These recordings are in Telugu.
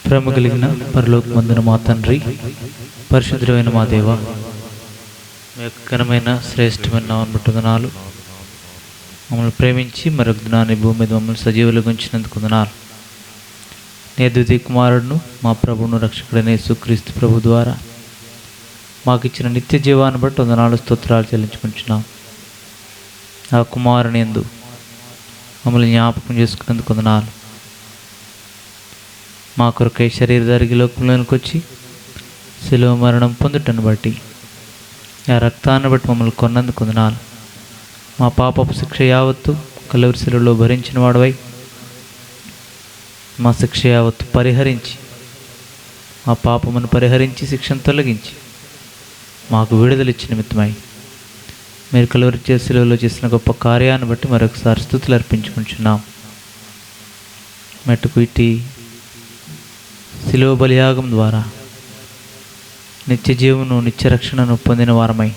ప్రేమ కలిగిన పరలోకమందున మా తండ్రి, పరిశుద్ధమైన మా దేవ, మీ యొక్క ఘనమైన శ్రేష్టమైన నామమును బట్టి వందనాలు. మమ్మల్ని ప్రేమించి మరొక దినాన్ని భూమి మీద మమ్మల్ని సజీవులుగా ఉంచినందుకు వందనాలు. నీ ద్వితీయ కుమారుడును మా ప్రభువును రక్షకుడైన యేసుక్రీస్తు ప్రభు ద్వారా మాకు ఇచ్చిన నిత్య జీవాన్ని బట్టి వందనాలు, స్తోత్రాలు చెల్లించుకుంటున్నాం. ఆ కుమారుని యందు మమ్మల్ని జ్ఞాపకం చేసుకున్నందుకు వందనాలు. మా కొరకై శరీరధారికి లోకంలోనికి వచ్చి శిలువ మరణం పొందుటను బట్టి, ఆ రక్తాన్ని బట్టి మమ్మల్ని కొన్నందుకు వందనాలు. మా పాపపు శిక్ష యావత్తు కలువరి శిలువలో భరించిన వాడవై మా శిక్ష యావత్తు పరిహరించి, మా పాపమును పరిహరించి, శిక్షను తొలగించి మాకు విడుదలిచ్చిన నిమిత్తమై మీరు కలువరి శిలువలో చేసిన గొప్ప కార్యాన్ని బట్టి మరొకసారి స్తుతులు అర్పించుకుంటున్నాం. మెట్టుకు ఇట్టి శిలువ బలియాగం ద్వారా నిత్య జీవమును, నిత్య రక్షణను పొందిన వారమై,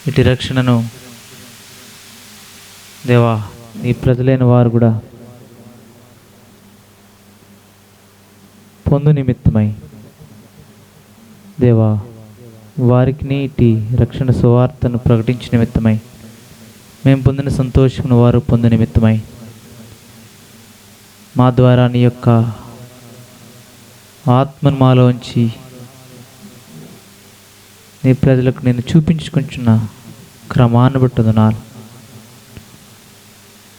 ఇటు రక్షణను దేవా నీ ప్రజలైన వారు కూడా పొందు నిమిత్తమై దేవా వారికి ఇటు రక్షణ సువార్తను ప్రకటించిన నిమిత్తమై, మేము పొందిన సంతోషమును వారు పొందు నిమిత్తమై, మా ద్వారా నీ యొక్క ఆత్మను మాలోంచి నీ ప్రజలకు నేను చూపించుకుంటున్న క్రమాన్ని బట్టి వందనాలు.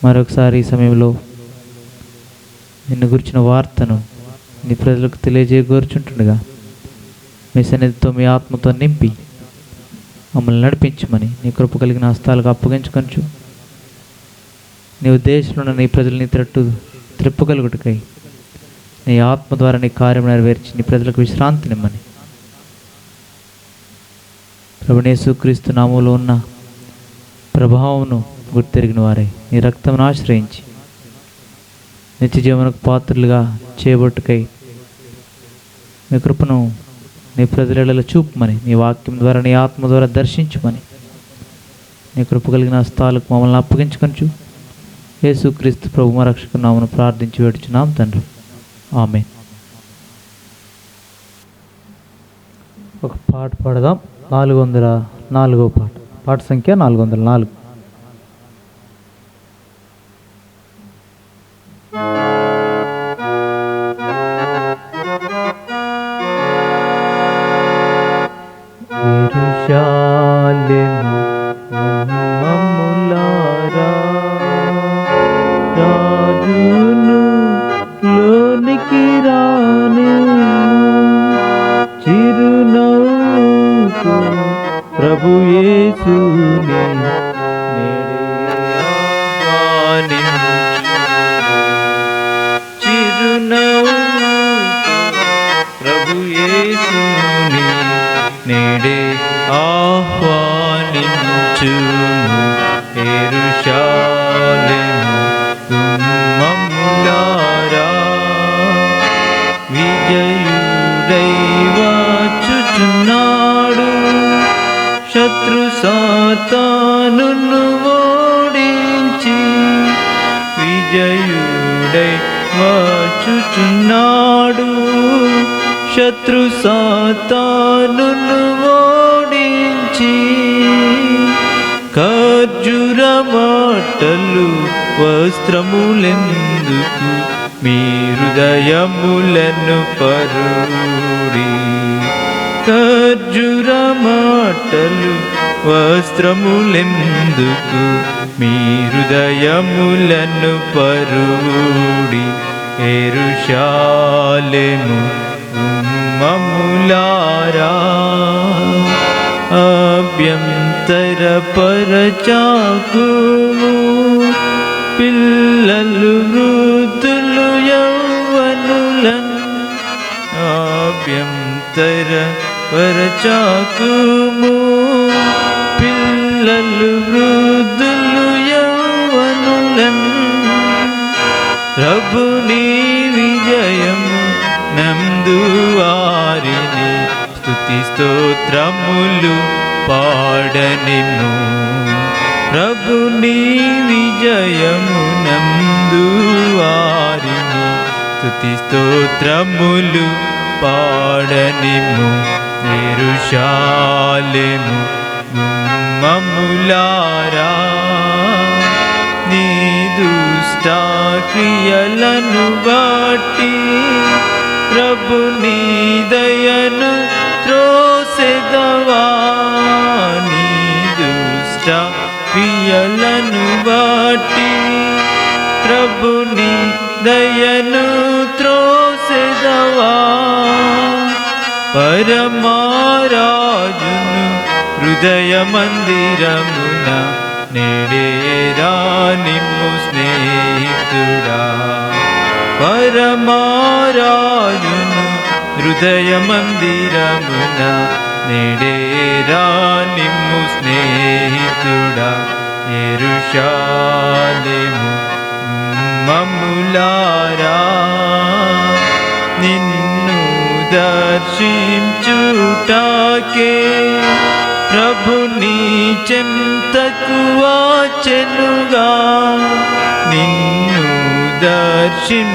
మరొకసారి ఈ సమయంలో నిన్ను గురించిన వార్తను నీ ప్రజలకు తెలియజేయగోరుచుంటుండగా మీ సన్నిధితో, మీ ఆత్మతో నింపి మమ్మల్ని నడిపించమని నీ కృప కలిగిన హస్తాలకు అప్పగించుకొంచు. నీ ఉద్దేశంలో నీ ప్రజలని త్రిప్పగలుగుటకై నీ ఆత్మ ద్వారా నీ కార్యం నెరవేర్చి నీ ప్రజలకు విశ్రాంతినిమ్మని ప్రభువైన యేసుక్రీస్తు నామములో ఉన్న ప్రభావమును గుర్తెరిగిన వారై నీ రక్తమును ఆశ్రయించి నిత్య జీవనకు పాత్రలుగా చేయబట్టుకై మీ కృపను నీ ప్రజలలో చూపమని, నీ వాక్యం ద్వారా, నీ ఆత్మ ద్వారా దర్శించమని నీ కృప కలిగిన హస్తాలకు మమ్మల్ని అప్పగించుకొంచు. యేసుక్రీస్తు ప్రభు మా రక్షక నామమున ప్రార్థించి వేడుచున్నాం తండ్రి, ఆమేన్. ఒక పాట పాడదాం. 404వ పాట, పాట సంఖ్య 404. యెరూషలేము మమ్ములారా, రాజును లోనికి రానిమ్ము, చిరునవ్వుతో ప్రభు యేసుని నేడే ఆహ్వానించు, చిరునవ్వుతో ప్రభు యేసుని నేడే ఆహ్వానించుము. యెరూషలేము మమ్ములారా, విజయుడై వచ్చుచున్నాడు, శత్రు సాతానును ఓడించి. విజయుడై వచ్చుచున్నాడు, శత్రు సాతానును ఓడించి. ఖర్జూర మాటలు వస్త్రములెందుకు, మీ హృదయములను పరుడి. ఖర్జూర మాటలు వస్త్రములెందుకు, మీ హృదయములను పరుడి. యెరూషలేము మమ్ములారా, అభ్యంతరపరచాకుము, పిల్లలు వృద్ధులు యవ్వనులను అభ్యంతరపరచాకుము, పిల్లలు వృద్ధులు యవ్వనులను. ప్రభుని విజయము నందు వారిని స్తుతి స్తోత్రములు పాడనిమ్ము. ప్రభుని విజయము నందు వారిని స్తుతి స్తోత్రములు పాడనిము యెరూషలేము గుమ్మములారా. నీ దుష్ట క్రియలను బట్టి ప్రభు నీ దయను త్రోసెదవా. నీ దుష్ట క్రియలను బట్టి ప్రభు నీ దయను త్రోసెదవా. పరమారాజును హృదయ మందిరమున నేడేరా నిమ్ము స్నేహితుడా. పరమారాజును హృదయ మందిరమున నేడేరా నిమ్ము స్నేహితుడా. యెరూషలేము గుమ్మములారా. నిన్ను దర్శించుటకే ప్రభు నీ చెంతకు వచ్చెనుగా. నిన్ను దర్శించుటకే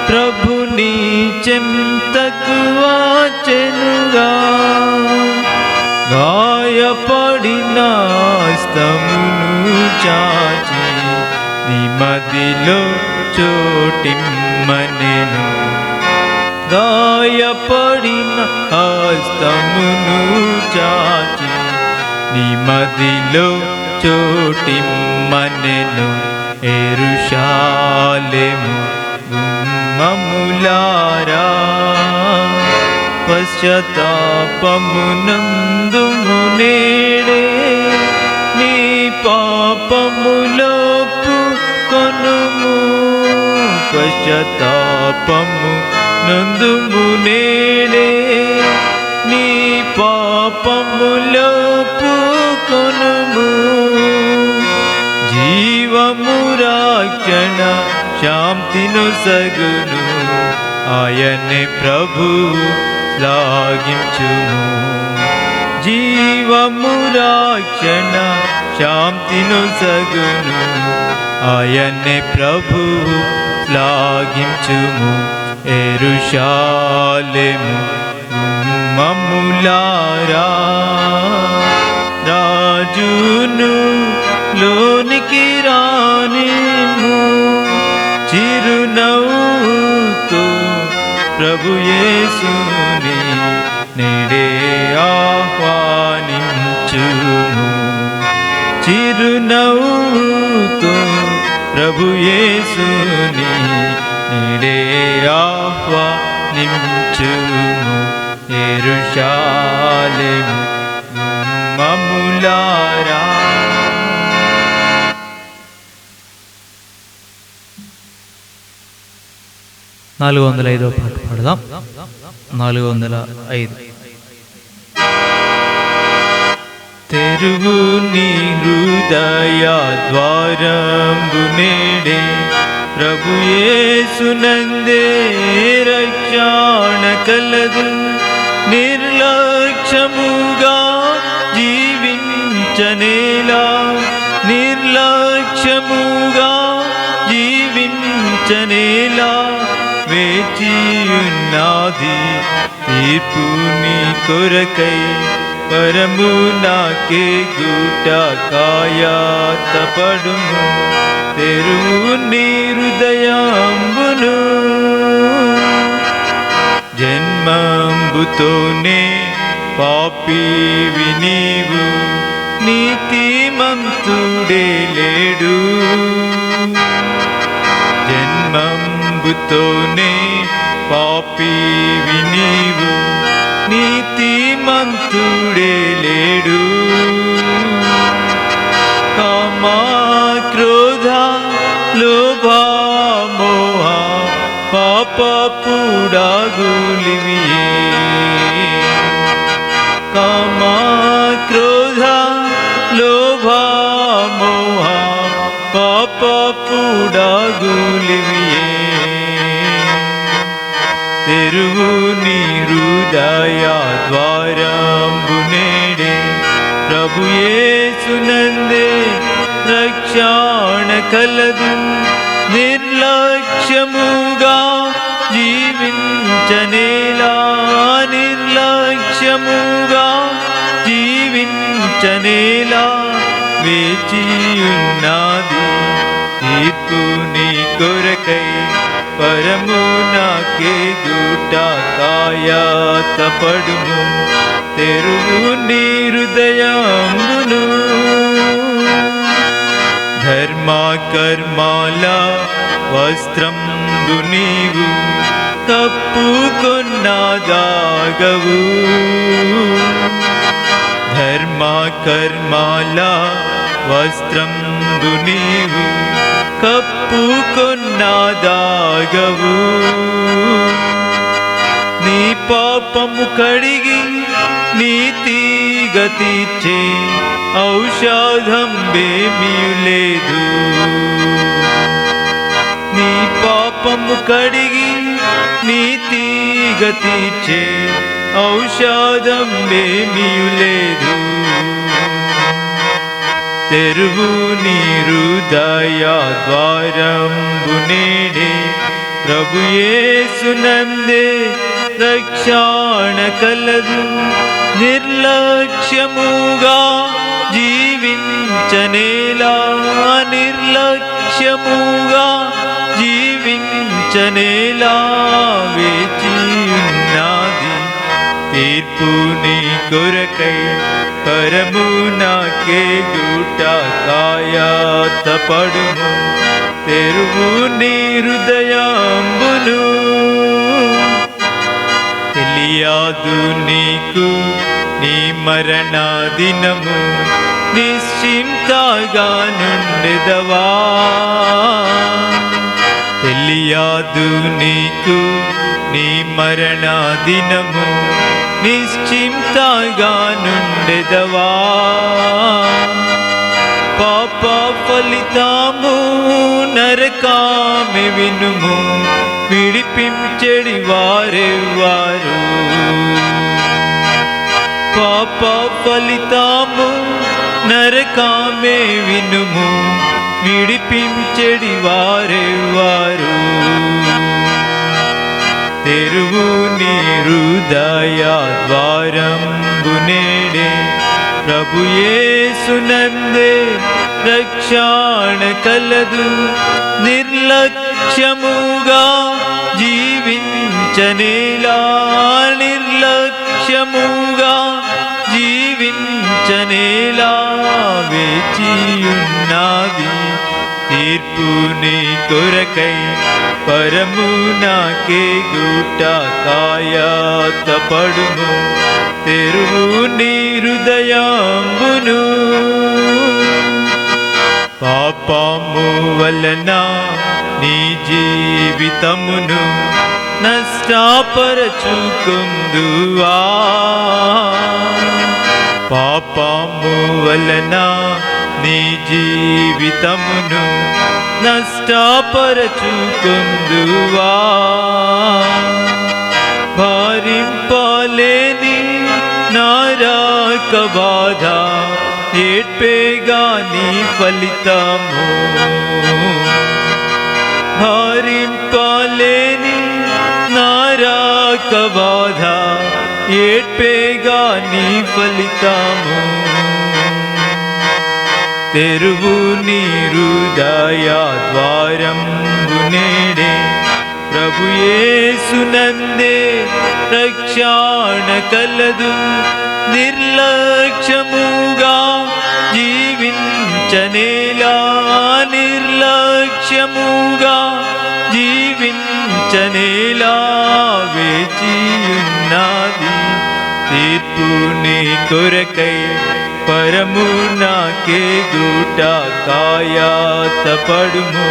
ప్రభు నీ చెంతకు వచ్చెనుగా. గాయపడిన హస్తమును చాచి నీ మదిలో చోటిమ్మనెను. గాయపడిన హస్తమును చాచి నీ మదిలో చోటిమ్మనెను. యెరూషలేము గుమ్మములారా. పశ్చాత్తాపమునందుము నేడే నీ పాపములోపు కొనుము. పశ్చాత్తాపము నందుము నేడే నీ పాపములోపు కొనుము. జీవము రక్షణ శాంతిను సగును ఆయనే ప్రభు శ్లాఘించుము. జీవము రక్షణ శాంతిను సగును ఆయనే ప్రభు శ్లాఘించుము. యెరూషలేము గుమ్మములారా. రాజును లోనికి రానిము చిరునవ్వుతో ప్రభు యేసుని నేడే ఆహ్వానించుము. చిరునవ్వుతో ప్రభు యేసుని నేడే ఆహ్వానించుము. యెరూషలేము గుమ్మములారా. 405వ పాట పాడదాం. 405. తెరువు నీ హృదయ ద్వారంబు నేడే ప్రభు యేసునందే రక్షణ కలదు. నిర్లక్ష్యముగా జీవించనేలా, నిర్లక్ష్యముగా జీవించనేలా వేచియున్నది తీర్పు నీ కొరకై. పరము నాకే గుట కాయాతపడుము. తెరువు నీ హృదయాంబును జన్మంబుతోనే పాపివి నీవు, నీతిమంతుడే లేడు. జన్మంబుతోనే పాపివి నీవు, నీతిమంతుడే లేడు. కామ క్రోధ లోభ మోహ పాపపుడాగులివియే. కామ క్రోధ లోభ మోహ పాపపుడాగులివియే. తెరువు నీ హృదయ ద్వారంబు నేడే ప్రభు యేసునందే రక్షణ కలదు. నిర్లక్ష్యముగా జీవించనేలా నిర్లక్ష్యముగా జీవించనేలా వేచియున్నది తీర్పు నీ కొరకై పరమునాకే గూట కాయాతపడుము తెరువు నీ హృదయంబును ధర్మ కర్మాల వస్త్రంబు నీవు కప్పుకొన్నదాగవు ధర్మ కర్మాల వస్త్రంబు నీవు కప్పుకొన్నదాగవు నీ పాపము కడిగి నీతిగా తీర్చే ఔషధం బేమియు లేదు నీ పాపము కడిగి నీతిగా తీర్చే ఔషధం బేమియు లేదు తెరువు నీ హృదయ ద్వారంబు నేడే ప్రభు యేసునందే రక్షణ కలదు నిర్లక్ష్యముగా జీవించనేలా నిర్లక్ష్యముగా జీవించనేలా వేచియున్నది తీర్పు నీ కొరకై పరమునాకే గూట కాయాతపడుము తెరువు నీ హృదయంబును తెలియదు నీకు నీ మరణ దినము నిశ్చింతగా నుండెదవా తెలియదు నీకు నీ మరణ దినము నిశ్చింతగా నుండెదవా పాప ఫలితము నరకామె వినుము విడిపించెడి వారెవ్వారు పాప ఫలితము నరకామె వినుము విడిపించెడి వారెవ్వారు తెరువు నీ హృదయ ద్వారంబు నేడే ప్రభు యేసునందే రక్షణ కలదు నిర్లక్ష్యముగా జీవించనేలా నిర్లక్ష్యముగా జీవించనేలా వేచియున్నది తీర్పు నీ కొరకై పరమునాకే గూట కాయాతపడుము తెరువు నీ హృదయంబును పాపము వలన నీ జీవితమును నష్టపరచుకుందువా పాపము వలన నీ జీవితమును నష్టపరచుకుందువా భరింపలేని నారాక బాధ ఏడ్పేగా నీ ఫలితము భరింపలేని నారాక బాధ ఏడ్పేగా నీ ఫలితము తెరువు నీ హృదయ ద్వారంబు నేడే ప్రభు యేసునందే రక్షణ కలదు నిర్లక్ష్యముగా జీవించనేలా నిర్లక్ష్యముగా జీవించనేలా వేచియున్నది తీర్పు నీ కొరకై పరమునాకే గూట కాయాతపడుము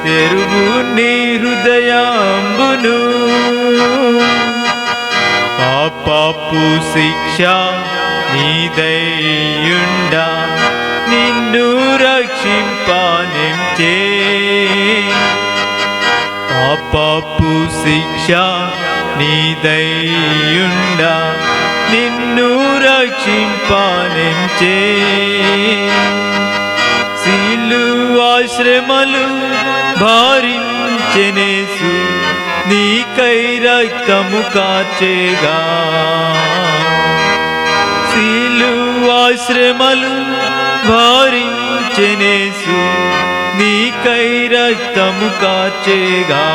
తెరువు నీ హృదయంబును పాపపు శిక్ష నీదయ్యుండా నిన్ను రక్షింపనించే పాపపు శిక్ష నీదయ్యుండా నిన్ను రక్షింపనించే సిలువ శ్రమలు భారించ భారించెనేసు నీకై రక్తము కార్చేగా సిలువాశ్రమలు భారించెనేసు నీకై రక్తము కార్చేగా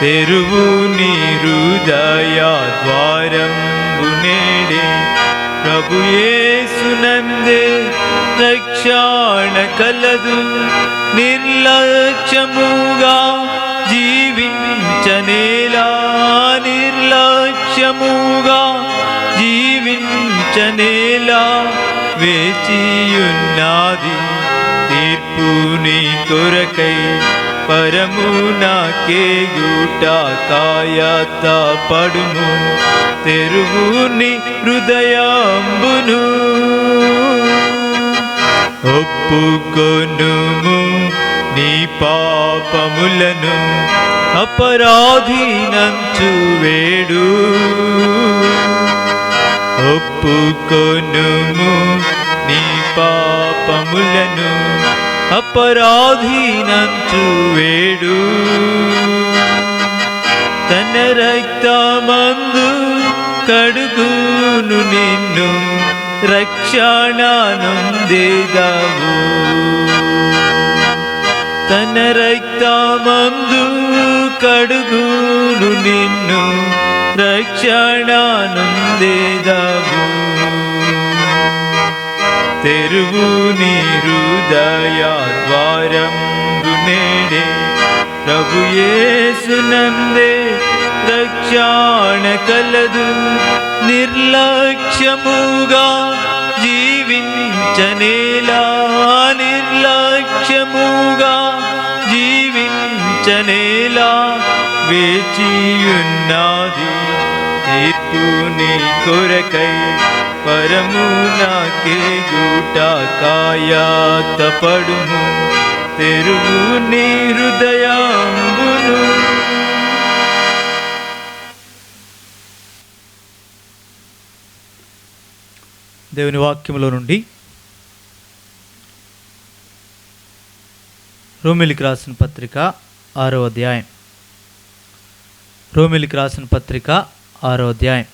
తెరువు నీ హృదయ ద్వారంబు నేడే ప్రభు యేసునందే రక్షణ కలదు నిర్లక్ష్యముగా జీవించనేలా నిర్లక్ష్యముగా జీవించనేలా వేచియున్నది తీర్పు నీ కొరకై పరమునాకే గుట కాయత పడుము తెరువు నీ హృదయంబును ఒప్పుకొనుము నీ పాపములను అపరాధీనంచు వేడు ఒప్పుకొనుము నీ పాపములను అపరాధీనంచు వేడు తన రక్తమందు కడుగును నిన్ను రక్షణానందేదావు తన రక్తమందు కడుగును నిన్ను రక్షణానందేదావు తెరువు నీ హృదయ ద్వారంబు నేడే ప్రభు యేసునందే రక్షణ కలదు నిర్లక్ష్యముగా జీవించనేలా నిర్లక్ష్యముగా జీవించనేలా వేచియున్నది తీర్పు నీ కొరకై పరమునాకే గుట కాయత పడుము తెరువు నీ హృదయంబును దేవుని వాక్యములో నుండి రోమిలికి రాసిన పత్రిక 6వ అధ్యాయం రోమిలికి రాసిన పత్రిక 6వ అధ్యాయం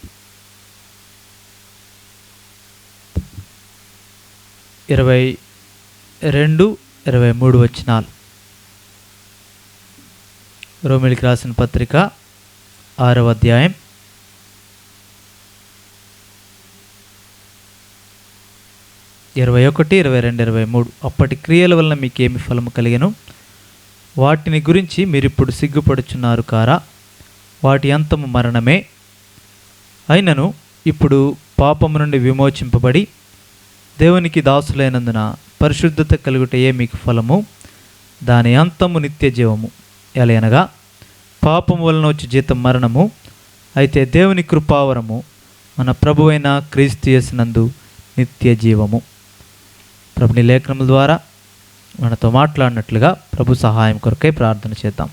22-23 వచనాలు. రోమిలికి రాసిన పత్రిక 6వ అధ్యాయం 21-22-23. అప్పటి క్రియల వలన మీకేమి ఫలము కలిగెను? వాటిని గురించి మీరిప్పుడు సిగ్గుపడుచున్నారు కారా? వాటి అంతము మరణమే. అయినను ఇప్పుడు పాపము నుండి విమోచింపబడి దేవునికి దాసులైనందున పరిశుద్ధత కలుగుటయే మీకు ఫలము, దాని అంతము నిత్య జీవము. ఎలయనగా పాపము వలన వచ్చి జీతం మరణము, అయితే దేవుని కృపావరము మన ప్రభువైన క్రీస్తు యేసునందు నిత్య జీవము. ప్రభుని లేఖనముల ద్వారా మనతో మాట్లాడినట్లుగా ప్రభు సహాయం కొరకై ప్రార్థన చేద్దాం.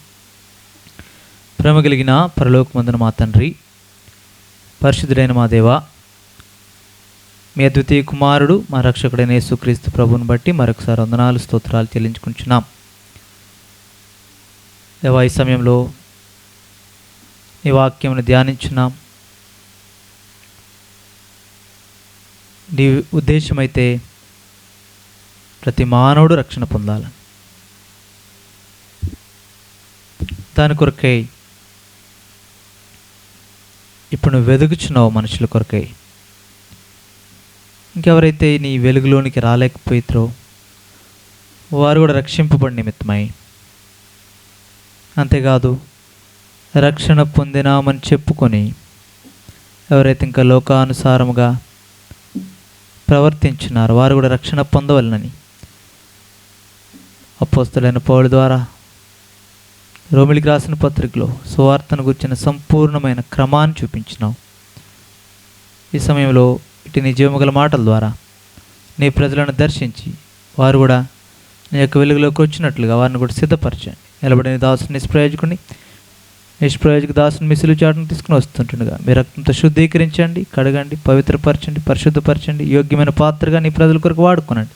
ప్రేమ కలిగిన పరలోకమందున మా తండ్రి, పరిశుద్ధుడైన మా దేవా, మీ అద్వితీయ కుమారుడు మా రక్షకుడైన యేసుక్రీస్తు ప్రభువుని బట్టి మరొకసారి వందనాలు స్తోత్రాలు చెల్లించుకుంటున్నాం. దేవా, ఈ సమయంలో నీ వాక్యమును ధ్యానించున్నాం. నీ ఉద్దేశమైతే ప్రతి మానవుడు రక్షణ పొందాలని, దాని కొరకై ఇప్పుడు నువ్వు వెదుగుచున్నావు మనుషుల కొరకై. ఇంకెవరైతే నీ వెలుగులోనికి రాలేకపోయితారో వారు కూడా రక్షింపబడి నిమిత్తమై, అంతేకాదు రక్షణ పొందినామని చెప్పుకొని ఎవరైతే ఇంకా లోకానుసారముగా ప్రవర్తించున్నారో వారు కూడా రక్షణ పొందవలనని అపోస్తలుడైన పౌలు ద్వారా రోమిలికి రాసిన పత్రికలో సువార్తను గుర్చిన సంపూర్ణమైన క్రమాన్ని చూపించినావు. ఈ సమయంలో ఇటు నీ జీవముగల మాటల ద్వారా నీ ప్రజలను దర్శించి వారు కూడా నీ యొక్క వెలుగులోకి వచ్చినట్లుగా వారిని కూడా సిద్ధపరచండి. నిలబడిన దాసుని నిష్ప్రయోజకుని దాసుని మీ సిలువ చాటును తీసుకుని వస్తుంటుండగా మీ రక్తంతో శుద్ధీకరించండి, కడగండి, పవిత్రపరచండి, పరిశుద్ధపరచండి, యోగ్యమైన పాత్రగా నీ ప్రజల కొరకు వాడుకోనండి.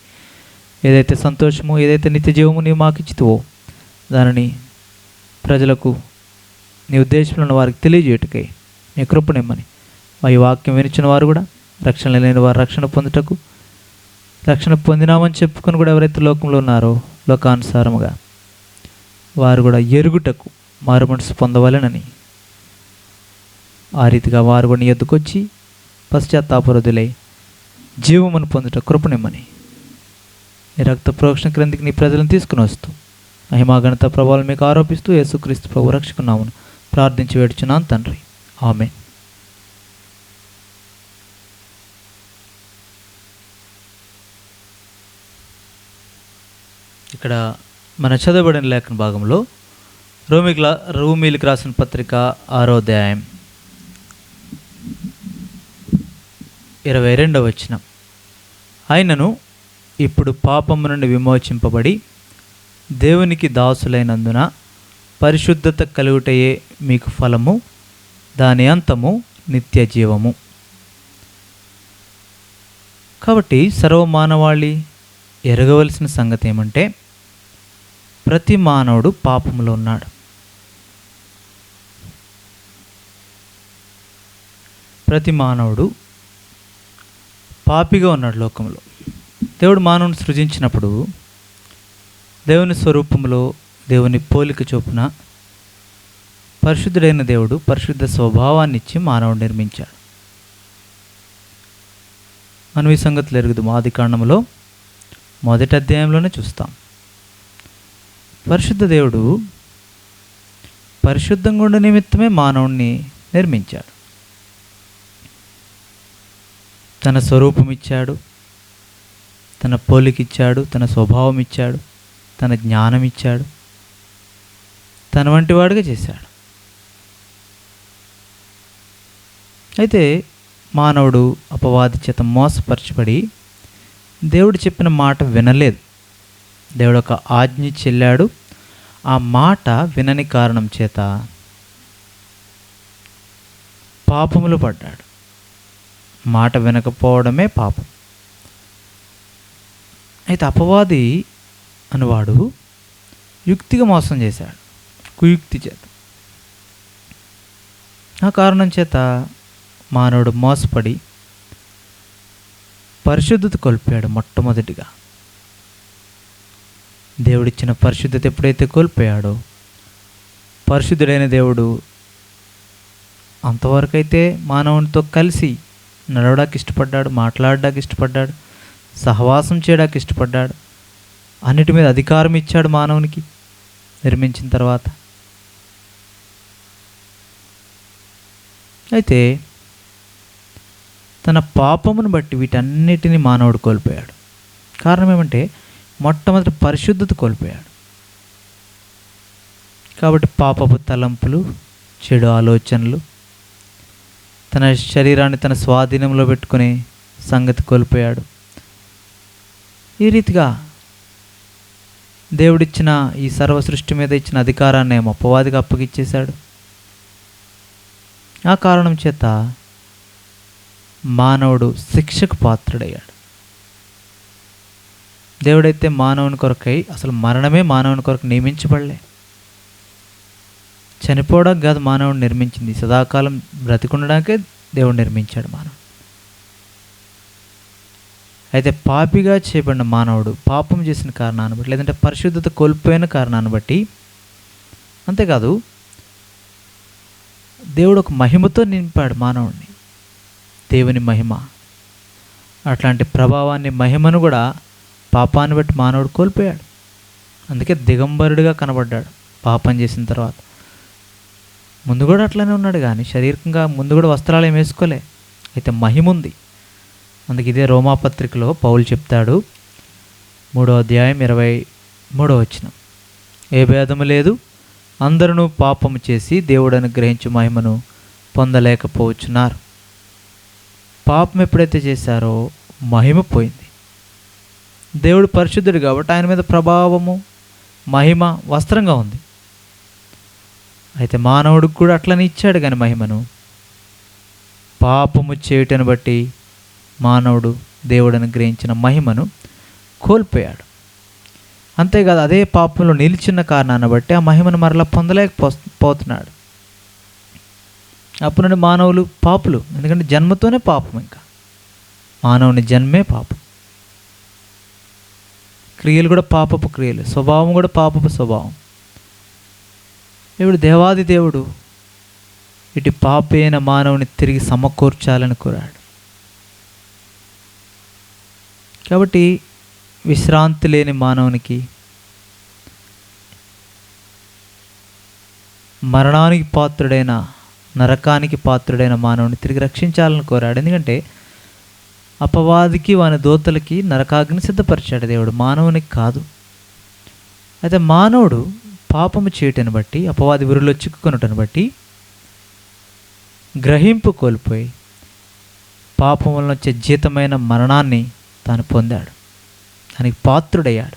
ఏదైతే సంతోషమో, ఏదైతే నిత్య జీవము నీవు మాకు ఇచ్చితివో దానిని ప్రజలకు నీ ఉద్దేశంలో ఉన్న వారికి తెలియజేయటకై నీ కృపనిమ్మని, ఈ వాక్యం వినిచిన వారు కూడా, రక్షణ లేని వారు రక్షణ పొందుటకు, రక్షణ పొందినామని చెప్పుకొని కూడా ఎవరైతే లోకంలో ఉన్నారో లోకానుసారముగా వారు కూడా ఎరుగుటకు మారు మనసు పొందవలెనని, ఆ రీతిగా వారు కూడా నీ ఎద్దుకు వచ్చి పశ్చాత్తాపరుదులై జీవమును పొందుట కృపనిమ్మని, నీ రక్త ప్రోక్షణ క్రిందికి నీ ప్రజలను తీసుకుని వస్తూ మహిమా ఘనత ప్రభావాలు మీకు ఆరోపిస్తూ యేసుక్రీస్తు ప్రభు రక్షకున్నామని ప్రార్థించి వేడుచున్నాను తండ్రి, ఆమేన్. ఇక్కడ మన చదవబడిన లేఖన భాగంలో రోమీలకు రాసిన పత్రిక 6వ అధ్యాయం 22వ వచనం. ఆయనను ఇప్పుడు పాపము నుండి విమోచింపబడి దేవునికి దాసులైనందున పరిశుద్ధత కలుగుటయే మీకు ఫలము, దాని అంతము నిత్య జీవము. కాబట్టి సర్వమానవాళి ఎరగవలసిన సంగతి ఏమంటే, ప్రతి మానవుడు పాపములో ఉన్నాడు. ప్రతి మానవుడు పాపిగా ఉన్నాడు లోకంలో. దేవుడు మానవుని సృజించినప్పుడు దేవుని స్వరూపంలో, దేవుని పోలిక చొప్పున పరిశుద్ధుడైన దేవుడు పరిశుద్ధ స్వభావాన్ని ఇచ్చి మానవుడు నిర్మించాడు. మనం ఈ సంగతులు ఎరుగుదు ఆదికాండంలో 1వ అధ్యాయంలోనే చూస్తాం. పరిశుద్ధ దేవుడు పరిశుద్ధంగా ఉండే నిమిత్తమే మానవుణ్ణి నిర్మించాడు. తన స్వరూపం ఇచ్చాడు, తన పోలిక ఇచ్చాడు, తన స్వభావం ఇచ్చాడు, తన జ్ఞానం ఇచ్చాడు, తన వంటి వాడిగా చేశాడు. అయితే మానవుడు అపవాది చేత మోసపరచబడి దేవుడు చెప్పిన మాట వినలేదు. దేవుడు ఒక ఆజ్ఞ చెల్లాడు. ఆ మాట వినని కారణం చేత పాపములు పడ్డాడు. మాట వినకపోవడమే పాపం. అయితే అపవాది అనువాడు యుక్తిగా మోసం చేశాడు, కుయుక్తి చేత. ఆ కారణం చేత మానవుడు మోసపడి పరిశుద్ధత కోల్పోయాడు. మొట్టమొదటిగా దేవుడిచ్చిన పరిశుద్ధత ఎప్పుడైతే కోల్పోయాడో, పరిశుద్ధుడైన దేవుడు అంతవరకైతే మానవునితో కలిసి నడవడానికి ఇష్టపడ్డాడు, మాట్లాడడానికి ఇష్టపడ్డాడు, సహవాసం చేయడానికి ఇష్టపడ్డాడు, అన్నిటి మీద అధికారం ఇచ్చాడు మానవునికి నిర్మించిన తర్వాత. అయితే తన పాపమును బట్టి వీటన్నిటిని మానవుడు కోల్పోయాడు. కారణం ఏమంటే మొట్టమొదటి పరిశుద్ధత కోల్పోయాడు. కాబట్టి పాపపు తలంపులు, చెడు ఆలోచనలు, తన శరీరాన్ని తన స్వాధీనంలో పెట్టుకునే సంగతి కోల్పోయాడు. ఈ రీతిగా దేవుడిచ్చిన ఈ సర్వ సృష్టి మీద ఇచ్చిన అధికారాన్ని ఏమో అపవాదికి అప్పగిచ్చేశాడు. ఆ కారణం చేత మానవుడు శిక్షకు పాత్రుడయ్యాడు. దేవుడైతే మానవుని కొరకై అసలు మరణమే మానవుని కొరకు నియమించబడలే. చనిపోవడానికి కాదు మానవుడు నిర్మించింది, సదాకాలం బ్రతికుండడానికే దేవుడు నిర్మించాడు మానవుడు. అయితే పాపిగా చేయబడిన మానవుడు పాపం చేసిన కారణాన్ని బట్టి, లేదంటే పరిశుద్ధత కోల్పోయిన కారణాన్ని బట్టి, అంతేకాదు దేవుడు ఒక మహిమతో నింపాడు మానవుడిని, దేవుని మహిమ. అట్లాంటి ప్రభావాన్ని, మహిమను కూడా పాపాన్ని బట్టి మానవుడు కోల్పోయాడు. అందుకే దిగంబరుడిగా కనబడ్డాడు పాపం చేసిన తర్వాత. ముందు కూడా అట్లనే ఉన్నాడు, కానీ శారీరకంగా ముందు కూడా వస్త్రాలు ఏం వేసుకోలే. అయితే మహిమ ఉంది. అందుకే ఇదే రోమాపత్రికలో పౌలు చెప్తాడు, 3వ అధ్యాయం 23వ వచనం, ఏ భేదము లేదు, అందరూ పాపము చేసి దేవుడు అనుగ్రహించు మహిమను పొందలేకపోవచ్చున్నారు. పాపం ఎప్పుడైతే చేశారో మహిమ పోయింది. దేవుడు పరిశుద్ధుడు కాబట్టి ఆయన మీద ప్రభావము, మహిమ వస్త్రంగా ఉంది. అయితే మానవుడికి కూడా అట్లనే ఇచ్చాడు, కానీ మహిమను పాపము చేయుటను బట్టి మానవుడు దేవుడు అనుగ్రహించిన మహిమను కోల్పోయాడు. అంతేకాదు అదే పాపంలో నిలిచిన కారణాన్ని బట్టి ఆ మహిమను మరలా పొందలేకపోతున్నాడు. అప్పుడు నుండి మానవులు పాపులు, ఎందుకంటే జన్మతోనే పాపం. ఇంకా మానవుని జన్మే పాపం, క్రియలు కూడా పాపపు క్రియలు, స్వభావం కూడా పాపపు స్వభావం. ఇప్పుడు దేవాది దేవుడు ఇటు పాపైన మానవుని తిరిగి సమకూర్చాలని కోరాడు. కాబట్టి విశ్రాంతి లేని మానవునికి, మరణానికి పాత్రుడైన, నరకానికి పాత్రుడైన మానవుని తిరిగి రక్షించాలని కోరాడు. ఎందుకంటే అపవాదికి వాని దూతలకి నరకాగ్ని సిద్ధపరిచాడు దేవుడు, మానవునికి కాదు. అయితే మానవుడు పాపము చేయటను బట్టి, అపవాది ఉరిలో చిక్కుకొనటను బట్టి గ్రహింపు కోల్పోయి పాపం వలన వచ్చే జీతమైన మరణాన్ని తాను పొందాడు, దానికి పాత్రుడయ్యాడు.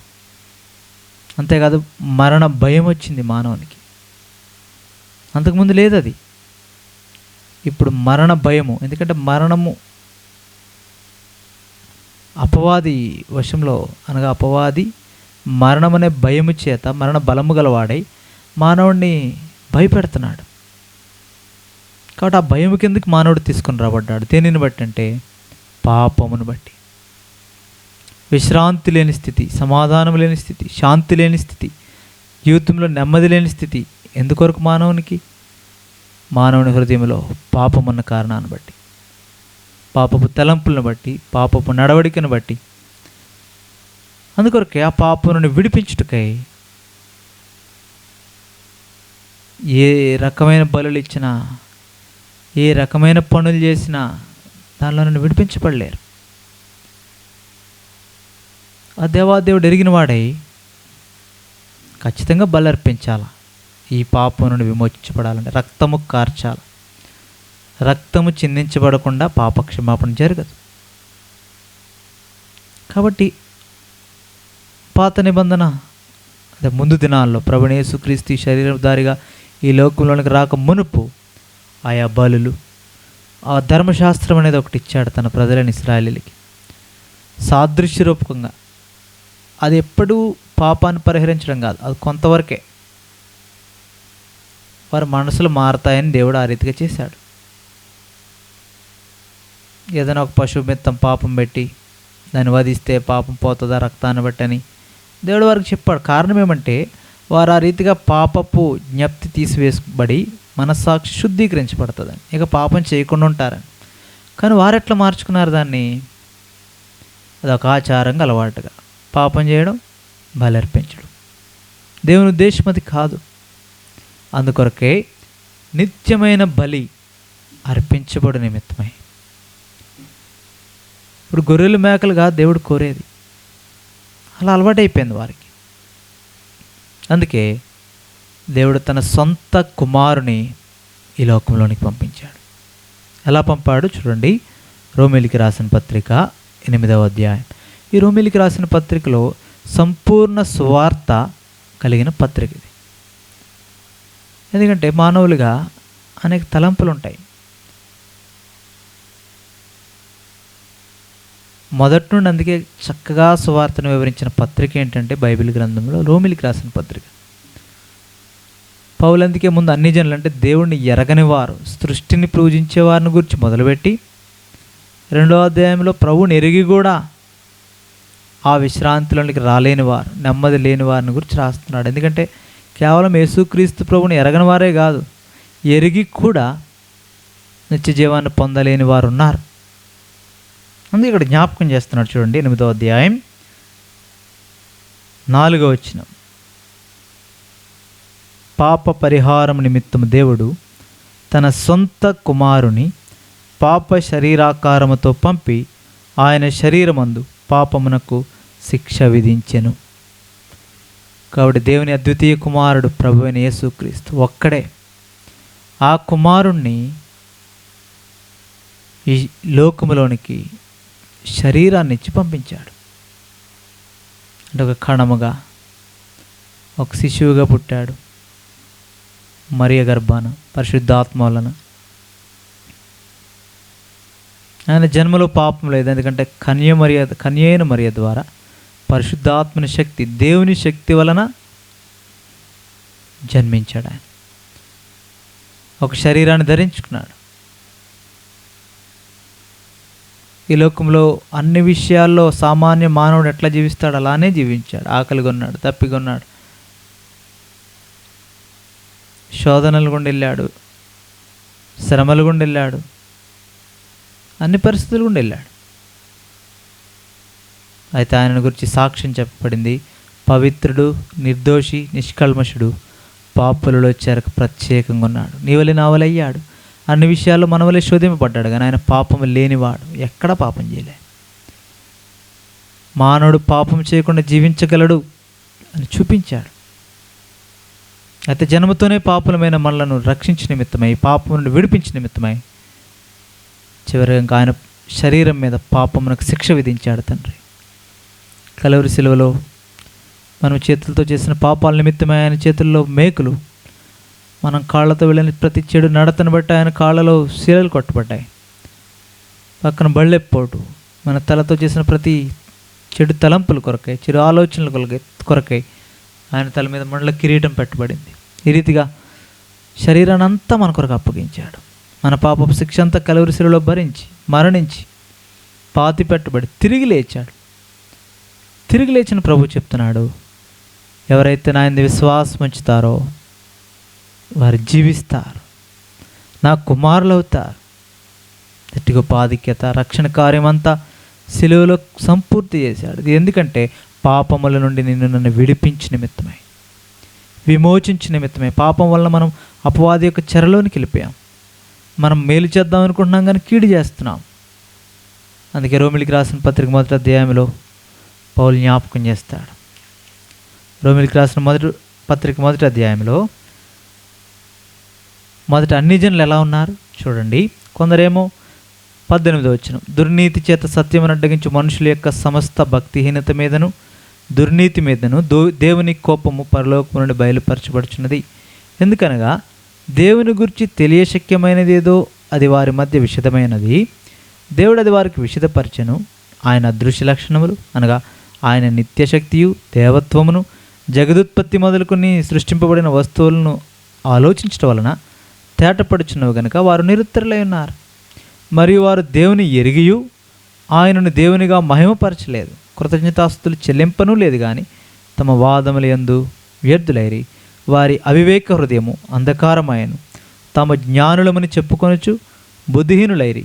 అంతేకాదు మరణ భయం వచ్చింది మానవునికి. అంతకుముందు లేదు అది, ఇప్పుడు మరణ భయము. ఎందుకంటే మరణము అపవాది వశంలో, అనగా అపవాది మరణం అనే భయము చేత, మరణ బలము గలవాడై మానవుడిని భయపెడుతున్నాడు. కాబట్టి ఆ భయం కిందకి మానవుడు తీసుకుని రాబడ్డాడు. దేనిని బట్టి అంటే పాపమును బట్టి. విశ్రాంతి లేని స్థితి, సమాధానం లేని స్థితి, శాంతి లేని స్థితి, జీవితంలో నెమ్మది లేని స్థితి ఎందుకొరకు మానవునికి? మానవుని హృదయంలో పాపమున్న కారణాన్ని బట్టి, పాపపు తలంపులను బట్టి, పాపపు నడవడికను బట్టి. అందుకొరకే ఆ పాపమును విడిపించుటకై ఏ రకమైన బలులు ఇచ్చినా, ఏ రకమైన పనులు చేసినా దానిలో నన్ను విడిపించబడలేరు. ఆ దేవాదేవుడు ఎరిగిన వాడై ఖచ్చితంగా బలి అర్పించాల. ఈ పాపం నుండి విమోచించబడాలంటే రక్తము కార్చాలి. రక్తము చిందించబడకుండా పాపక్షమాపణ జరగదు. కాబట్టి పాత నిబంధన, అదే ముందు దినాల్లో ప్రభువైన యేసుక్రీస్తు శరీరధారిగా ఈ లోకంలోనికి రాక మునుపు ఆయా బలులు, ఆ ధర్మశాస్త్రం అనేది ఒకటి ఇచ్చాడు తన ప్రజలైన ఇశ్రాయేలీయులకి సాదృశ్య రూపకంగా. అది ఎప్పుడూ పాపాన్ని పరిహరించడం కాదు, అది కొంతవరకే. వారి మనసులు మారతాయని దేవుడు ఆ రీతిగా చేశాడు. ఏదైనా ఒక పశువు మిత్తం పాపం పెట్టి దాన్ని వధిస్తే పాపం పోతుందా రక్తాన్ని బట్టి అని దేవుడు వారికి చెప్పాడు. కారణం ఏమంటే వారు ఆ రీతిగా పాపపు జ్ఞప్తి తీసివేసబడి మనస్సాక్షి శుద్ధీకరించబడుతుందని, ఇక పాపం చేయకుండా ఉంటారని. కానీ వారు ఎట్లా మార్చుకున్నారు దాన్ని? అదొక ఆచారంగా, అలవాటుగా పాపం చేయడం, బలి అర్పించడం. దేవుని ఉద్దేశం అది కాదు. అందుకొరకే నిత్యమైన బలి అర్పించబడు నిమిత్తమై. ఇప్పుడు గొర్రెలు మేకలుగా దేవుడు కోరేది, అలా అలవాటైపోయింది వారికి. అందుకే దేవుడు తన సొంత కుమారుని ఈ లోకంలోనికి పంపించాడు. ఎలా పంపాడు చూడండి. రోమీయులకు రాసిన పత్రిక 8వ అధ్యాయం. ఈ రోమీయులకు రాసిన పత్రికలో సంపూర్ణ సువార్త కలిగిన పత్రిక ఇది. ఎందుకంటే మానవులుగా అనేక తలంపులు ఉంటాయి. మొదటి నుండి అందుకే చక్కగా సువార్తను వివరించిన పత్రిక ఏంటంటే బైబిల్ గ్రంథంలో రోమీయులకు రాసిన పత్రిక. పౌలు అందుకే ముందు అన్ని జనులు, అంటే దేవుణ్ణి ఎరగని వారు, సృష్టిని పూజించే వారిని గురించి మొదలుపెట్టి 2వ అధ్యాయంలో ప్రభువుని ఎరిగి కూడా ఆ విశ్రాంతిలోనికి రాలేని వారు, నెమ్మది లేని వారిని గురించి రాస్తున్నాడు. ఎందుకంటే కేవలం యేసుక్రీస్తు ప్రభువుని ఎరగని వారే కాదు, ఎరిగి కూడా నిత్య జీవాన్ని పొందలేని వారు ఉన్నారు. అందుకే ఇక్కడ జ్ఞాపకం చేస్తున్నాడు చూడండి. 8వ అధ్యాయం 4వ వచనం. పాప పరిహారం నిమిత్తం దేవుడు తన సొంత కుమారుని పాప శరీరాకారముతో పంపి ఆయన శరీరమందు పాపమునకు శిక్ష విధించెను. కాబట్టి దేవుని అద్వితీయ కుమారుడు ప్రభువైన యేసుక్రీస్తు ఒక్కడే. ఆ కుమారుణ్ణి ఈ లోకములోనికి శరీరాన్ని ఇచ్చి పంపించాడు. అంటే ఒక కణముగా, ఒక శిశువుగా పుట్టాడు మరియ గర్భాన పరిశుద్ధాత్మ వలన. ఆయన జన్మలో పాపం లేదు, ఎందుకంటే కన్య అయిన మరియ ద్వారా పరిశుద్ధాత్మని శక్తి, దేవుని శక్తి వలన జన్మించాడు. ఆయన ఒక శరీరాన్ని ధరించుకున్నాడు. ఈ లోకంలో అన్ని విషయాల్లో సామాన్య మానవుడు ఎట్లా జీవిస్తాడు అలానే జీవించాడు. ఆకలిగా ఉన్నాడు, తప్పిగా ఉన్నాడు, శోధనలు గుండా వెళ్ళాడు, శ్రమలు గుండా వెళ్ళాడు, అన్ని పరిస్థితులు గుండా వెళ్ళాడు. అయితే ఆయన గురించి సాక్ష్యం చెప్పబడింది. పవిత్రుడు, నిర్దోషి, నిష్కల్మషుడు, పాపులలో చేరక ప్రత్యేకంగా ఉన్నాడు. నీవలి నావలయ్యాడు, అన్ని విషయాల్లో మనవలే శోధింపబడ్డాడు, కానీ ఆయన పాపము లేనివాడు, ఎక్కడా పాపం చేయలే. మానవుడు పాపం చేయకుండా జీవించగలడు అని చూపించాడు. అయితే జన్మతోనే పాపులమైన మనలను రక్షించిన నిమిత్తమై, పాపం నుండి విడిపించిన నిమిత్తమై చివరిగా ఇంకా ఆయన శరీరం మీద పాపమునకు శిక్ష విధించాడు తండ్రి. కలవరి శిలువలో మనం చేతులతో చేసిన పాపాల నిమిత్తమై ఆయన చేతుల్లో మేకులు, మనం కాళ్ళతో వెళ్ళిన ప్రతి చెడు నడతను బట్టి ఆయన కాళ్ళలో శీలలు కొట్టబడ్డాయి. పక్కన బళ్ళెప్పోటు, మన తలతో చేసిన ప్రతి చెడు తలంపుల కొరకై, చెడు ఆలోచనల కొరకై ఆయన తల మీద మండల కిరీటం పెట్టబడింది. ఈ రీతిగా శరీరాన్ని అంతా మన కొరకు అప్పగించాడు. మన పాపపు శిక్ష అంతా కలవరి శిలువలో భరించి, మరణించి, పాతి పెట్టబడి తిరిగి లేచాడు. తిరిగి లేచిన ప్రభు చెప్తున్నాడు, ఎవరైతే నా యందు విశ్వాసం ఉంచుతారో వారు జీవిస్తారు, నా కుమారులు అవుతారు. ఇట్టి గొప్ప ఆధిక్యత, రక్షణ కార్యమంతా శిలువలో సంపూర్తి చేశాడు. ఇది ఎందుకంటే పాపముల నుండి నన్ను విడిపించిన నిమిత్తమై, విమోచించిన నిమిత్తమై. పాపం వల్ల మనం అపవాది యొక్క చెరలోనికి వెళ్ళిపోయాం. మనం మేలు చేద్దాం అనుకుంటున్నాం కానీ కీడు చేస్తున్నాం. అందుకే రోమిలికి రాసిన పత్రిక 1వ అధ్యాయంలో పౌలు జ్ఞాపకం చేస్తాడు. రోమిలికి రాసిన పత్రిక 1వ అధ్యాయంలో మొదట అన్ని జనులు ఎలా ఉన్నారు చూడండి. కొందరేమో 18వ వచనం, దుర్నీతి చేత సత్యమును అడ్డగించు మనుషుల యొక్క సమస్త భక్తిహీనత మీదను దుర్నీతి మీదను దేవుని కోపము పరలోకము నుండి బయలుపరచబడుచున్నది. ఎందుకనగా దేవుని గురించి తెలియశక్యమైనది ఏదో అది వారి మధ్య విషదమైనది, దేవుడు అది వారికి విషదపరచెను. ఆయన అదృశ్య లక్షణములు అనగా ఆయన నిత్యశక్తియు దేవత్వమును జగదుత్పత్తి మొదలుకొని సృష్టింపబడిన వస్తువులను ఆలోచించడం వలన తేటపడుచున్నవి కనుక వారు నిరుత్తరులై ఉన్నారు. మరియు వారు దేవుని ఎరిగియు ఆయనను దేవునిగా మహిమపరచలేదు, కృతజ్ఞతాస్తులు చెల్లింపనూ లేదు, కానీ తమ వాదముల యందు వ్యర్థులైరి. వారి అవివేక హృదయము అంధకారమాయను, తమ జ్ఞానులమని చెప్పుకొనుచు బుద్ధిహీనులైరి.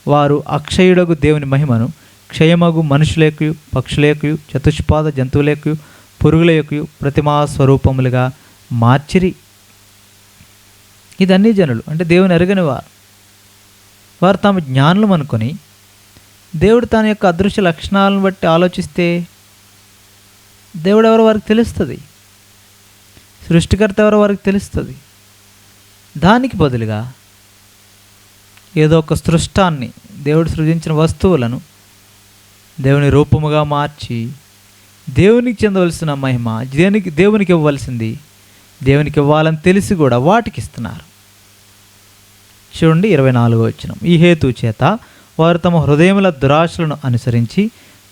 వారు అక్షయుడగు దేవుని మహిమను క్షయమగు మనుషులకు, పక్షులకు, చతుష్పాద జంతువులకు, పురుగుల యొక్క ప్రతిమా స్వరూపములుగా మార్చిరి. ఇది అన్ని జనులు అంటే దేవుని ఎరగని వారు తమ జ్ఞానులం అనుకొని దేవుడు తన యొక్క అదృశ్య లక్షణాలను బట్టి ఆలోచిస్తే దేవుడు ఎవరో వారికి తెలుస్తుంది, సృష్టికర్త ఎవరో వారికి తెలుస్తుంది. దానికి బదులుగా ఏదో ఒక సృష్టాన్ని, దేవుడు సృజించిన వస్తువులను దేవుని రూపముగా మార్చి దేవునికి చెందవలసిన మహిమ దేవునికి ఇవ్వవలసింది దేవునికి ఇవ్వాలని తెలిసి కూడా వాటికి ఇస్తున్నారు. చూడండి 24వ వచనం, ఈ హేతు చేత వారు తమ హృదయముల దురాశలను అనుసరించి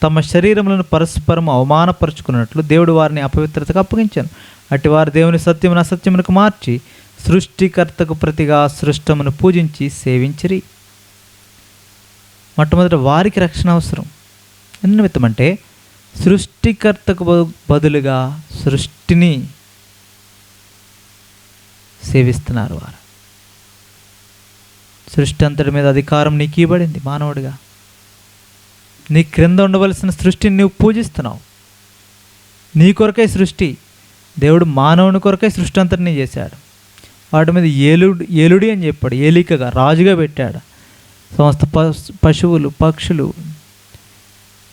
తమ శరీరములను పరస్పరం అవమానపరుచుకున్నట్లు దేవుడు వారిని అపవిత్రతకు అప్పగించాను. అట్టి వారు దేవుని సత్యమును అసత్యమునకు మార్చి సృష్టికర్తకు ప్రతిగా సృష్టమును పూజించి సేవించిరి. మొట్టమొదట వారికి రక్షణ అవసరం. ఎన్ని నిమిత్తం అంటే సృష్టికర్తకు బదులుగా సృష్టిని సేవిస్తున్నారు వారు. సృష్టి అంతటి మీద అధికారం నీకు ఇవ్వబడింది. మానవుడిగా నీ క్రింద ఉండవలసిన సృష్టిని నువ్వు పూజిస్తున్నావు. నీ కొరకై సృష్టి, దేవుడు మానవుని కొరకై సృష్టి అంతటినీ చేశాడు. వాటి మీద ఏలుడి అని చెప్పాడు, ఏలికగా రాజుగా పెట్టాడు. సమస్త పశువులు, పక్షులు,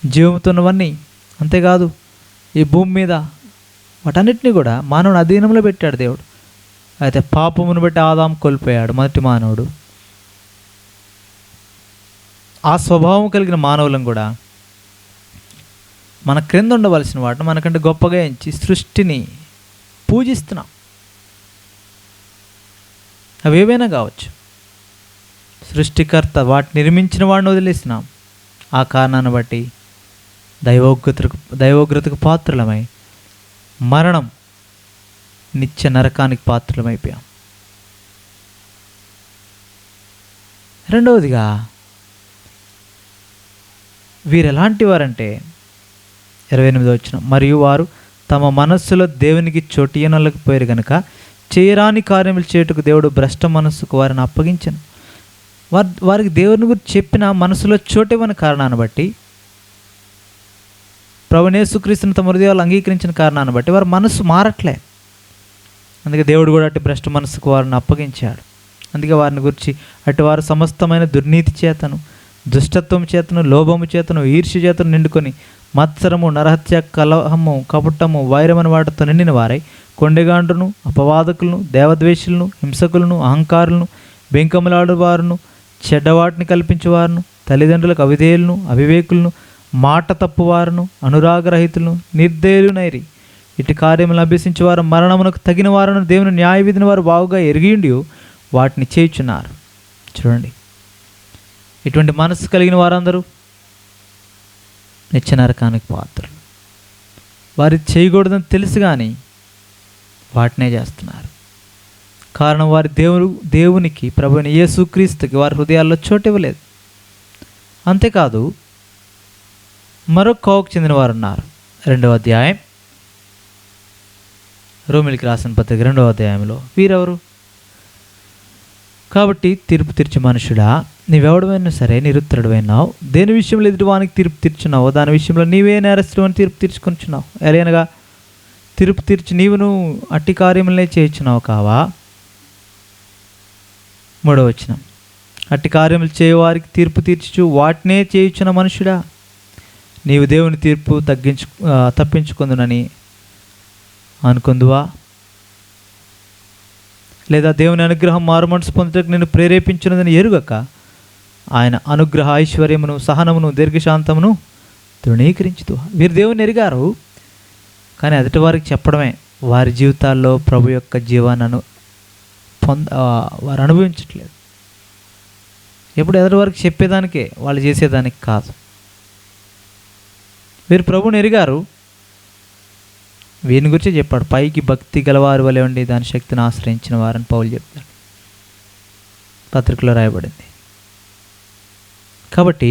జీవముతున్నవన్నీ, అంతేకాదు ఈ భూమి మీద వాటన్నిటిని కూడా మానవుని అధీనంలో పెట్టాడు దేవుడు. అయితే పాపమును బట్టి ఆదాము కోల్పోయాడు, మొదటి మానవుడు. ఆ స్వభావం కలిగిన మానవులను కూడా మన క్రింద ఉండవలసిన వాటిని మనకంటే గొప్పగా ఎంచి సృష్టిని పూజిస్తున్నాం. అవేవైనా కావచ్చు, సృష్టికర్త వాటిని నిర్మించిన వాడిని వదిలేసినాం. ఆ కారణాన్ని బట్టి దైవోగ్రతకు పాత్రులమై మరణం నిత్య నరకానికి పాత్రలమైపోయాం. రెండవదిగా వీరు ఎలాంటి వారంటే 28వ వచనం, మరియు వారు తమ మనస్సులో దేవునికి చోటియనలేకపోయారు గనుక చేయరాని కార్యములు చేయుటకు దేవుడు భ్రష్ట మనస్సుకు వారిని అప్పగించను. వారికి దేవుని గురించి చెప్పిన మనసులో చోటివ్వని కారణాన్ని బట్టి, ప్రభువైన యేసుక్రీస్తుని తమ హృదయాలు అంగీకరించిన కారణాన్ని బట్టి వారి మనస్సు మారట్లే. అందుకే దేవుడు కూడా అటు భ్రష్ట మనస్సుకు వారిని అప్పగించాడు. అందుకే వారిని గురించి అటు వారు సమస్తమైన దుర్నీతి చేతను, దుష్టత్వం చేతను, లోభము చేతను, ఈర్ష్య చేతను నిండుకొని మత్సరము, నరహత్య, కలహము, కపటము, వైరమని వాటితో నిండిన వారై కొండెగాండ్రును, అపవాదకులను, దేవద్వేషులను, హింసకులను, అహంకారులను, బెంకములాడువారును, చెడ్డవాటిని కల్పించేవారును, తల్లిదండ్రులకు అవిధేయులను, అవివేకులను, మాట తప్పువారును, అనురాగరహితులను, నిర్దయులునైరి. ఇటు కార్యములను అభ్యసించేవారు మరణమునకు తగిన వారును దేవుని న్యాయ విధిని వారు బాగుగా ఎరిగిండి వాటిని చేయుచున్నారు. చూడండి, ఇటువంటి మనస్సు కలిగిన వారందరూ నిత్య నరకానికి పాత్రలు. వారి చేయకూడదని తెలుసు కానీ వాటినే చేస్తున్నారు. కారణం వారి దేవునికి ప్రభువైన యేసుక్రీస్తుకి వారి హృదయాల్లో చోటు ఇవ్వలేదు. అంతేకాదు, మరొక కోవకు చెందిన వారు ఉన్నారు. 2వ అధ్యాయం, రోమిలికి రాసిన పత్రిక 2వ అధ్యాయంలో వీరెవరు? కాబట్టి తీర్పు తీర్చే మనుషుడా, నీవెవడమైనా సరే నిరుత్తరుడైనావు, దేని విషయంలో ఎదుటివానికి తీర్పు తీర్చున్నావో దాని విషయంలో నీవే నేరస్తుడు అని తీర్పు తీర్చుకొనిచున్నావు. ఎలాగనగా తీర్పు తీర్చి నీవును అట్టి కార్యములనే చేయించున్నావు కావా? 3వ వచనం, అట్టి కార్యములు చేయవారికి తీర్పు తీర్చుచు వాటినే చేయించిన మనుషుడా, నీవు దేవుని తీర్పు తప్పించుకుందునని అనుకుందువా? లేదా దేవుని అనుగ్రహం మారుమనసు పొందుటకు నేను ప్రేరేపించినదని ఎరుగక ఆయన అనుగ్రహ ఐశ్వర్యమును, సహనమును, దీర్ఘశాంతమును తృణీకరించుతూ. వీరు దేవుని ఎరిగారు కానీ ఎదుటి వారికి చెప్పడమే, వారి జీవితాల్లో ప్రభు యొక్క జీవాన్ని వారు అనుభవించట్లేదు. ఎప్పుడు ఎదుటి వారికి చెప్పేదానికే, వాళ్ళు చేసేదానికి కాదు. వీరు ప్రభుని ఎరిగారు, వీరిని గురించి చెప్పాడు. పైకి భక్తి గలవారు వలె ఉండి దాని శక్తిని ఆశ్రయించిన వారని పౌలు చెప్తాడు, పత్రికలో రాయబడింది. కాబట్టి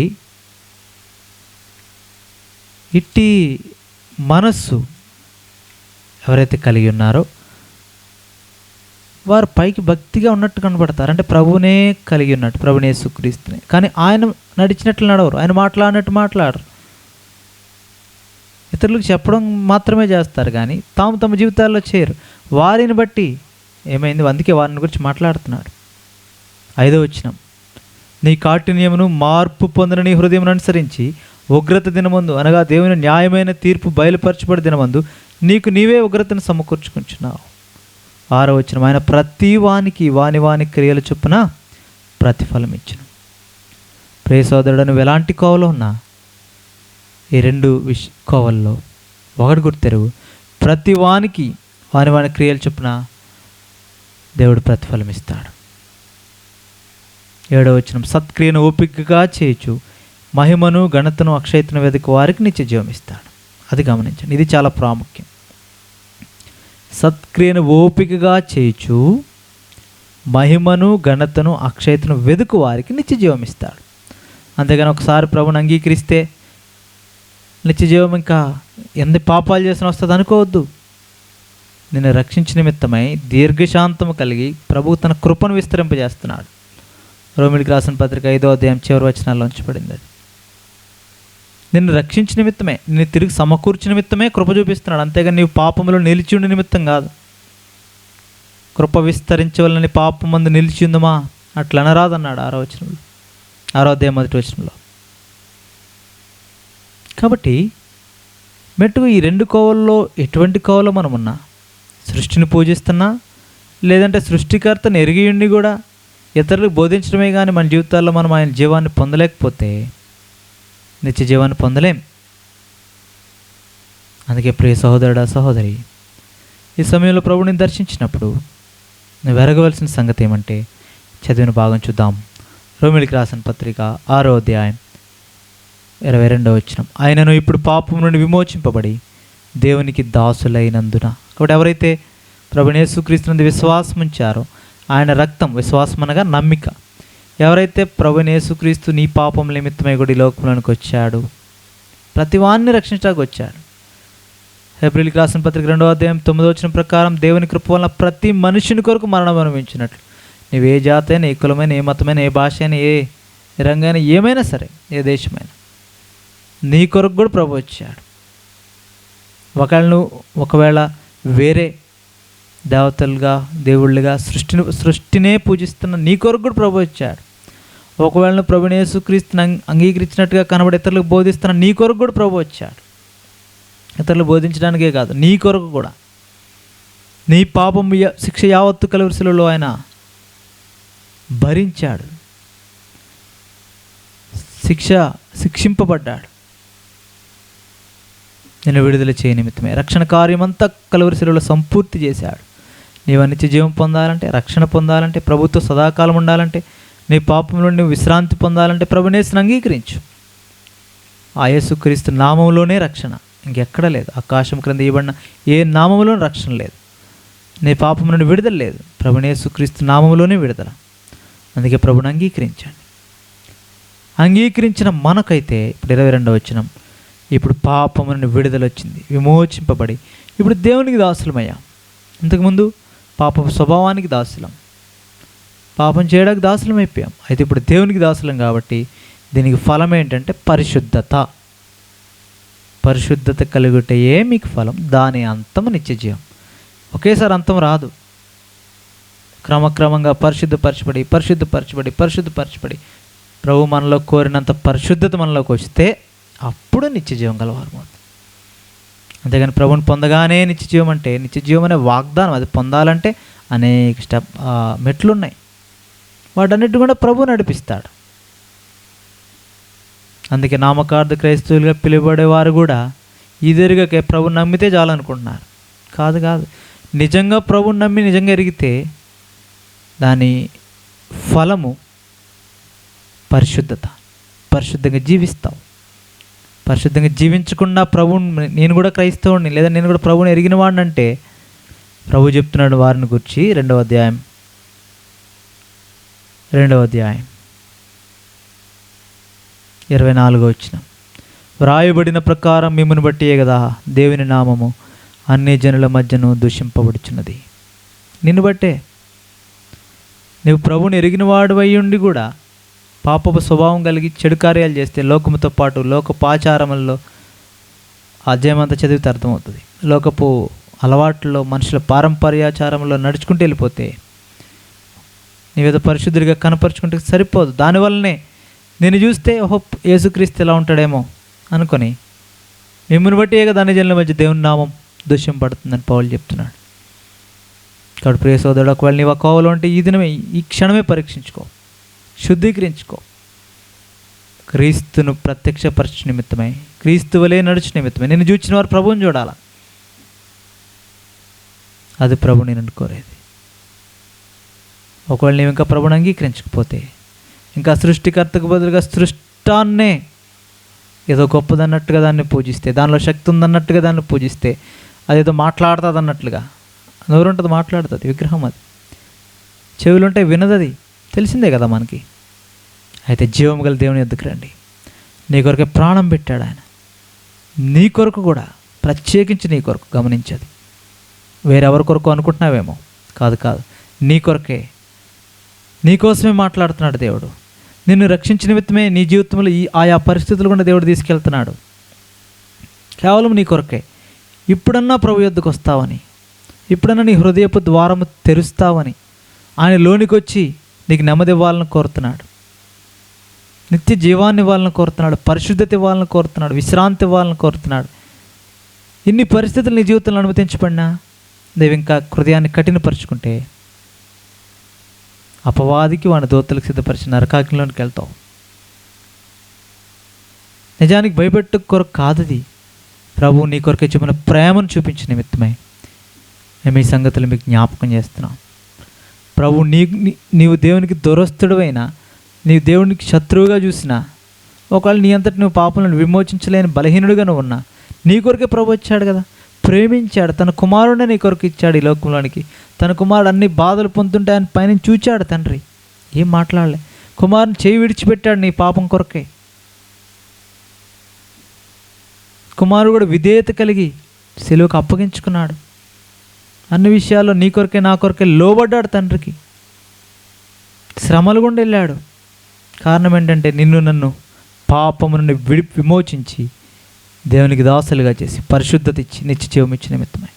ఇట్టి మనస్సు ఎవరైతే కలిగి ఉన్నారో వారు పైకి భక్తిగా ఉన్నట్టు కనబడతారు. అంటే ప్రభువునే కలిగి ఉన్నట్టు, ప్రభువుని యేసుక్రీస్తునే. కానీ ఆయన నడిచినట్లు నడవరు, ఆయన మాట్లాడినట్టు మాట్లాడరు. ఇతరులకు చెప్పడం మాత్రమే చేస్తారు కానీ తాము తమ జీవితాల్లో చేయరు. వారిని బట్టి ఏమైంది? అందుకే వారిని గురించి మాట్లాడుతున్నాడు. 5వ వచనం, నీ కాఠిన్యమును మార్పు పొందిన నీ హృదయమును అనుసరించి ఉగ్రత దినమందు, అనగా దేవుని న్యాయమైన తీర్పు బయలుపరచబడి దినమందు నీకు నీవే ఉగ్రతను సమకూర్చుకుంటున్నావు. 6వ వచనం, ఆయన ప్రతి వానికి వాని క్రియల చొప్పున ప్రతిఫలం ఇచ్చును. ప్రియ సోదరుడు, నువ్వు ఎలాంటి కోవలో ఉన్నా ఈ 2 కోవల్లో ఒకటి గుర్తెరుగు, ప్రతి వానికి వాని క్రియలు చొప్పున దేవుడు ప్రతిఫలం ఇస్తాడు. 7వ వచనం, సత్క్రియను ఓపికగా చేయొచ్చు మహిమను, ఘనతను, అక్షయతను వెతుకు వారికి నిత్య జీవం ఇస్తాడు. అది గమనించండి, ఇది చాలా ప్రాముఖ్యం. సత్క్రియను ఓపికగా చేయొచ్చు మహిమను, ఘనతను, అక్షయతను వెతుకు వారికి నిత్య జీవం ఇస్తాడు. అంతేగాని ఒకసారి ప్రభుని అంగీకరిస్తే నిత్య జీవం ఇంకా ఎన్ని పాపాలు చేసినా వస్తుంది అనుకోవద్దు. నిన్ను రక్షించిన నిమిత్తమై దీర్ఘశాంతము కలిగి ప్రభువు తన కృపను విస్తరింపజేస్తున్నాడు. రోమిలికి రాసిన పత్రిక 5వ అధ్యాయం చివరి వచనాల్లో ఉంచబడింది. అది నిన్ను రక్షించిన నిమిత్తమే, నిన్ను తిరిగి సమకూర్చిన నిమిత్తమే కృప చూపిస్తున్నాడు. అంతేగాని నీవు పాపములో నిలిచి ఉండే నిమిత్తం కాదు. కృప విస్తరించవలని పాపమందు నిలిచి ఉందమా అట్లా అనరాదన్నాడు 6వ వచనంలో, 6వ అధ్యాయం 1వ వచనంలో. కాబట్టి మెట్టుకు ఈ 2 కోవల్లో ఎటువంటి కోవలో మనం ఉన్నా, సృష్టిని పూజిస్తున్నా లేదంటే సృష్టికర్తను ఎరిగి ఉండి కూడా ఇతరులకు బోధించడమే కానీ మన జీవితాల్లో మనం ఆయన జీవాన్ని పొందలేకపోతే నిత్య జీవాన్ని పొందలేం. అందుకే ప్రియ సహోదరుడా, సహోదరి, ఈ సమయంలో ప్రభువుని దర్శించినప్పుడు నువ్వు ఎరగవలసిన సంగతి ఏమంటే, చదివిన భాగం చూద్దాం. రోమిలికి రాసిన పత్రిక 6వ అధ్యాయం 22వ వచనం, ఆయనను ఇప్పుడు పాపం నుండి విమోచింపబడి దేవునికి దాసులైనందున. కాబట్టి ఎవరైతే ప్రభువైన యేసుక్రీస్తునందు విశ్వాసం ఉంచారో ఆయన రక్తం, విశ్వాసం అనగా నమ్మిక, ఎవరైతే ప్రభువైన యేసుక్రీస్తు నీ పాపం నిమిత్తమై కూడా ఈ లోకంలోనికి వచ్చాడు, ప్రతివాన్ని రక్షించడానికి వచ్చాడు. హెబ్రీయులకు రాసిన పత్రిక 2వ అధ్యాయం 9వ వచనం ప్రకారం దేవుని కృప వలన ప్రతి మనుషుని కొరకు మరణం అనుభవించినట్లు, నీవు ఏ జాతి అయినా, ఏ కులమైన, ఏ మతమైన, ఏ భాష అయినా, ఏ రంగైనా, ఏమైనా సరే, ఏ దేశమైనా, నీ కొరకు కూడా ప్రభు వచ్చాడు. ఒకవేళ వేరే దేవతలుగా, దేవుళ్ళుగా సృష్టినే పూజిస్తున్న నీ కొరకు కూడా ప్రభు వచ్చాడు. ఒకవేళ నువ్వు ప్రభువైన యేసుక్రీస్తుని అంగీకరించినట్టుగా కనబడి ఇతరులకు బోధిస్తున్న నీ కొరకు కూడా ప్రభు వచ్చాడు. ఇతరులు బోధించడానికే కాదు, నీ కొరకు కూడా. నీ పాపం శిక్ష యావత్తు కలువరి శిలువలో ఆయన భరించాడు, శిక్షింపబడ్డాడు. నేను విడుదల చేయ నిమిత్తమే రక్షణ కార్యమంతా కలువరి శిలువలో సంపూర్తి చేశాడు. నీవు నిత్య జీవం పొందాలంటే, రక్షణ పొందాలంటే, ప్రభుత్వ సదాకాలం ఉండాలంటే, నీ పాపం నుండి నువ్వు విశ్రాంతి పొందాలంటే ప్రభువుని యేసుని అంగీకరించు. ఆ యేసుక్రీస్తు నామంలోనే రక్షణ, ఇంకెక్కడ లేదు. ఆకాశం క్రింద ఇవ్వబడిన ఏ నామంలోనూ రక్షణ లేదు. నీ పాపం నుండి విడుదల లేదు, ప్రభువుని యేసుక్రీస్తు నామంలోనే విడుదల. అందుకే ప్రభువుని అంగీకరించండి. అంగీకరించిన మనకైతే ఇప్పుడు 22వ వచనం, ఇప్పుడు పాపము నుండి విడుదల వచ్చింది, విమోచింపబడి ఇప్పుడు దేవునికి దాసులమయ్యాం. ఇంతకుముందు పాప స్వభావానికి దాసులం, పాపం చేయడానికి దాసులం అయిపోయాం. అయితే ఇప్పుడు దేవునికి దాసులం కాబట్టి దీనికి ఫలం ఏంటంటే పరిశుద్ధత. పరిశుద్ధత కలుగుటయే మీకు ఫలం, దాని అంతము నిత్యజీవం. ఒకేసారి అంతం రాదు. క్రమక్రమంగా పరిశుద్ధపరచబడి ప్రభు మనలో కోరినంత పరిశుద్ధత మనలోకి వస్తే అప్పుడు నిత్యజీవం గలవారు. అంతేగాని ప్రభుని పొందగానే నిత్యజీవం అంటే, నిత్యజీవం అనే వాగ్దానం, అది పొందాలంటే అనేక మెట్లు ఉన్నాయి. వాటన్నిటి కూడా ప్రభు నడిపిస్తాడు. అందుకే నామకార్థ క్రైస్తవులుగా పిలువబడేవారు కూడా ఇదిరిగా ప్రభు నమ్మితే చాలనుకుంటున్నారు. కాదు, నిజంగా ప్రభుని నమ్మి నిజంగా ఎరిగితే దాని ఫలము పరిశుద్ధత. పరిశుద్ధంగా జీవిస్తావు. పరిశుద్ధంగా జీవించకుండా ప్రభుని, నేను కూడా క్రైస్తవుడిని లేదా నేను కూడా ప్రభుని ఎరిగిన వాడిని అంటే ప్రభు చెప్తున్నాడు వారిని గురించి 2వ అధ్యాయం 24వ వచనం, వ్రాయబడిన ప్రకారం మిమ్మును బట్టియే కదా దేవుని నామము అన్ని జనుల మధ్యను దూషింపబడుచున్నది. నిన్ను బట్టే. నువ్వు ప్రభుని ఎరిగిన వాడు అయి ఉండి కూడా పాపపు స్వభావం కలిగి చెడు కార్యాలు చేస్తే, లోకముతో పాటు లోకపాచారములలో అధ్యాయం అంతా చదివితే అర్థమవుతుంది, లోకపు అలవాట్లలో మనుషుల పారంపర్యాచారంలో నడుచుకుంటూ వెళ్ళిపోతే నీవేదో పరిశుద్ధుడిగా కనపరుచుకుంటే సరిపోదు. దానివల్లనే నేను చూస్తే ఓహో యేసుక్రీస్తు ఎలా ఉంటాడేమో అనుకొని మిమ్మల్ని బట్టి ఏక దాని జనుల మధ్య దేవుని నామం దూషింపబడుతుందని పౌలు చెప్తున్నాడు. కాబట్టి ప్రియ సోదరుడు, ఒకవేళ నీవు ఆ కోవలో ఉంటే ఈ దినమే, ఈ క్షణమే పరీక్షించుకో, శుద్ధీకరించుకో. క్రీస్తును ప్రత్యక్షపరచు నిమిత్తమై, క్రీస్తు వలె నడుచు నిమిత్తమై నిన్ను చూచిన వారు ప్రభువుని చూడాల. అది ప్రభుని నేను కోరేది. ఒకవేళ నీవు ఇంకా ప్రభుని అంగీకరించకపోతే, ఇంకా సృష్టికర్తకు బదులుగా సృష్టాన్నే ఏదో గొప్పదన్నట్టుగా దాన్ని పూజిస్తే, దానిలో శక్తి ఉందన్నట్టుగా దాన్ని పూజిస్తే, అదేదో మాట్లాడుతుంది అన్నట్లుగా, నోరుంటుంది మాట్లాడుతుంది, విగ్రహం అది, చెవులుంటే వినదది, తెలిసిందే కదా మనకి. అయితే జీవం గల దేవుని ఎద్దుకు రండి. నీ కొరకే ప్రాణం పెట్టాడు ఆయన, నీ కొరకు కూడా, ప్రత్యేకించి నీ కొరకు. గమనించది వేరెవరి కొరకు అనుకుంటున్నావేమో, కాదు, నీ కొరకే, నీకోసమే మాట్లాడుతున్నాడు దేవుడు. నిన్ను రక్షించిన నిమిత్తమే నీ జీవితంలో ఆయా పరిస్థితులు కూడా దేవుడు తీసుకెళ్తున్నాడు. కేవలం నీ కొరకే. ఇప్పుడన్నా ప్రభు యొద్దకు వస్తావని, ఇప్పుడన్నా నీ హృదయపు ద్వారము తెరుస్తావని, ఆయన లోనికి వచ్చి నీకు నెమ్మది ఇవ్వాలని కోరుతున్నాడు, నిత్య జీవాన్ని ఇవ్వాలని కోరుతున్నాడు, పరిశుద్ధత ఇవ్వాలని కోరుతున్నాడు, విశ్రాంతి ఇవ్వాలని కోరుతున్నాడు. ఇన్ని పరిస్థితులు నీ జీవితంలో అనుమతించబడినా నీవు ఇంకా హృదయాన్ని కఠినపరుచుకుంటే అపవాదికి వాడి దూతలకు సిద్ధపరిచిన నరకాగ్నిలోనికి వెళ్తావు. నిజానికి భయపెట్టు కొరకు కాదది, ప్రభు నీ కొరకే చెప్పిన ప్రేమను చూపించిన నిమిత్తమై మేము ఈ సంగతులు మీకు జ్ఞాపకం చేస్తున్నాం. ప్రభు నీవు దేవునికి దురస్తుడు అయినా, నీవు దేవునికి శత్రువుగా చూసినా, ఒకవేళ నీ అంతటి నువ్వు పాపలను విమోచించలేని బలహీనుడిగా నువ్వు ఉన్నా, నీ కొరకే ప్రభు వచ్చాడు కదా, ప్రేమించాడు, తన కుమారుడే నీ కొరకు ఇచ్చాడు ఈ లోకంలోనికి. తన కుమారుడు అన్ని బాధలు పొందుతుంటే ఆయన పైన చూచాడు తండ్రి, ఏం మాట్లాడలే. కుమారుని చేయి విడిచిపెట్టాడు నీ పాపం కొరకే. కుమారుడు కూడా విధేయత కలిగి సిలువకు అప్పగించుకున్నాడు. అన్ని విషయాల్లో నీ కొరకే నా కొరకే లోబడ్డాడు తండ్రికి. శ్రమలు గుండా వెళ్ళాడు. కారణం ఏంటంటే నిన్ను నన్ను పాపము నుండి విమోచించి దేవునికి దాసులుగా చేసి పరిశుద్ధత ఇచ్చి నిత్య జీవం ఇచ్చిన నిమిత్తమే.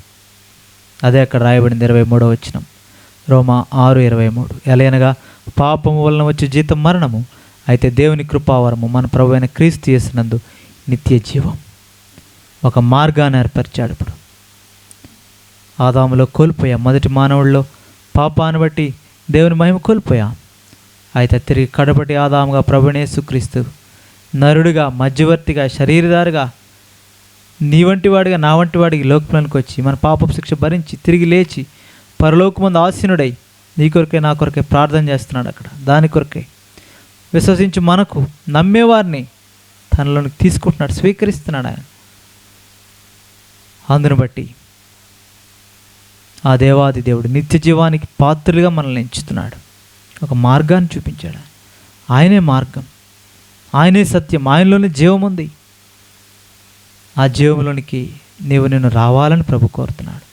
అదే అక్కడ రాయబడింది 23వ వచనం, రోమా 6:23. ఎలయనగా పాపము వలన వచ్చే జీతం మరణము, అయితే దేవుని కృపావరము మన ప్రభు అయిన క్రీస్తు యేసునందు నిత్య జీవం. ఒక మార్గాన్ని ఏర్పరిచాడు. ఇప్పుడు ఆదాములో కోల్పోయాం, మొదటి మానవుల్లో పాపాన్ని బట్టి దేవుని మహిమ కోల్పోయాం. అయితే తిరిగి కడపటి ఆదాముగా ప్రభువైన యేసుక్రీస్తు నరుడిగా, మధ్యవర్తిగా, శరీరధారిగా, నీ వంటి వాడిగా, నా వంటి వాడికి లోకంలోనికి వచ్చి మన పాపపు శిక్ష భరించి తిరిగి లేచి పరలోకమందు ఆసీనుడై నీ కొరకే నా కొరకే ప్రార్థన చేస్తున్నాడు. అక్కడ దాని కొరకే విశ్వసించి మనకు నమ్మేవారిని తనలోనికి తీసుకుంటున్నాడు, స్వీకరిస్తున్నాడు ఆయన. అందును బట్టి ఆ దేవాది దేవుడు నిత్య జీవానికి పాత్రులుగా మనల్ని ఎంచుతున్నాడు. ఒక మార్గాన్ని చూపించాడు. ఆయనే మార్గం, ఆయనే సత్యం, ఆయనలోనే జీవం ఉంది. ఆ జీవంలోనికి నేను రావాలని ప్రభు కోరుతున్నాడు.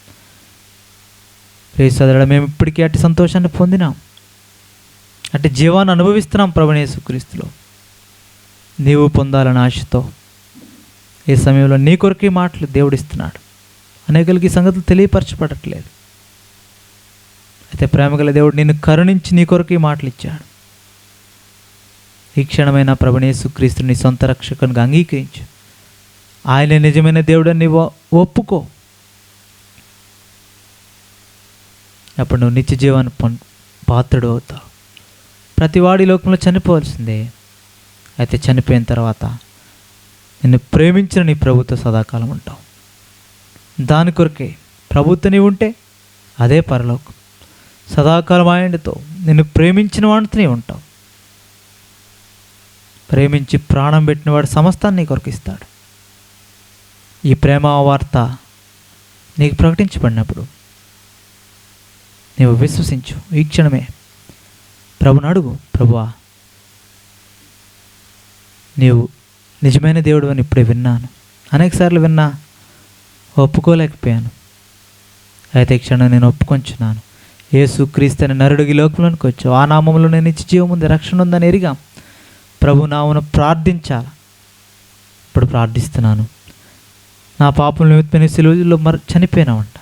ప్రియ సోదరుడా, మేము ఇప్పటికీ అట్టి సంతోషాన్ని పొందినాం, అట్టి జీవాన్ని అనుభవిస్తున్నాం ప్రభువైన యేసుక్రీస్తులో. నీవు పొందాలని ఆశతో ఈ సమయంలో నీ కొరకే మాటలు దేవుడిస్తున్నాడు. అనేకులకి ఈ సంగతులు తెలియపరచబడట్లేదు. అయితే ప్రేమగల దేవుడు నిన్ను కరుణించి నీ కొరకు ఈ మాటలు ఇచ్చాడు. ఈ క్షణమైన ప్రభువైన యేసుక్రీస్తుని నీ సొంత రక్షకునిగా అంగీకరించు. ఆయన నిజమైన దేవుడని నీవు ఒప్పుకో. అప్పుడు నువ్వు నిత్య జీవాన్ని పాత్రుడు అవుతావు. ప్రతివాడి లోకంలో చనిపోవాల్సిందే. అయితే చనిపోయిన తర్వాత నిన్ను ప్రేమించిన నీ ప్రభుతో సదాకాలం ఉంటావు. దాని కొరకే ప్రభుత్వం నీవు ఉంటే అదే పరలోకం. సదాకాలం ఆయనతో నిన్ను ప్రేమించిన వాడితో నీవు ఉంటావు. ప్రేమించి ప్రాణం పెట్టిన వాడు సమస్తాన్ని నీ కొరకు ఇస్తాడు. ఈ ప్రేమ వార్త నీకు ప్రకటించబడినప్పుడు నీవు విశ్వసించు. ఈ క్షణమే ప్రభుని అడుగు, ప్రభువా నీవు నిజమైన దేవుడు అని ఇప్పుడే విన్నాను, అనేకసార్లు విన్నా, ఒప్పుకోలేకపోయాను. అయితే ఈ క్షణం నేను ఒప్పుకొంచున్నాను. యేసుక్రీస్తు అనే నరుడికి లోకంలోనికి వచ్చావు. ఆ నామంలో నేను నిత్య జీవం ఉంది, రక్షణ ఉందని ఎరిగా ప్రభు నామమున ప్రార్థించాలి. ఇప్పుడు ప్రార్థిస్తున్నాను. నా పాపం నిమిత్తమైన సిలువలో చనిపోయినావంట,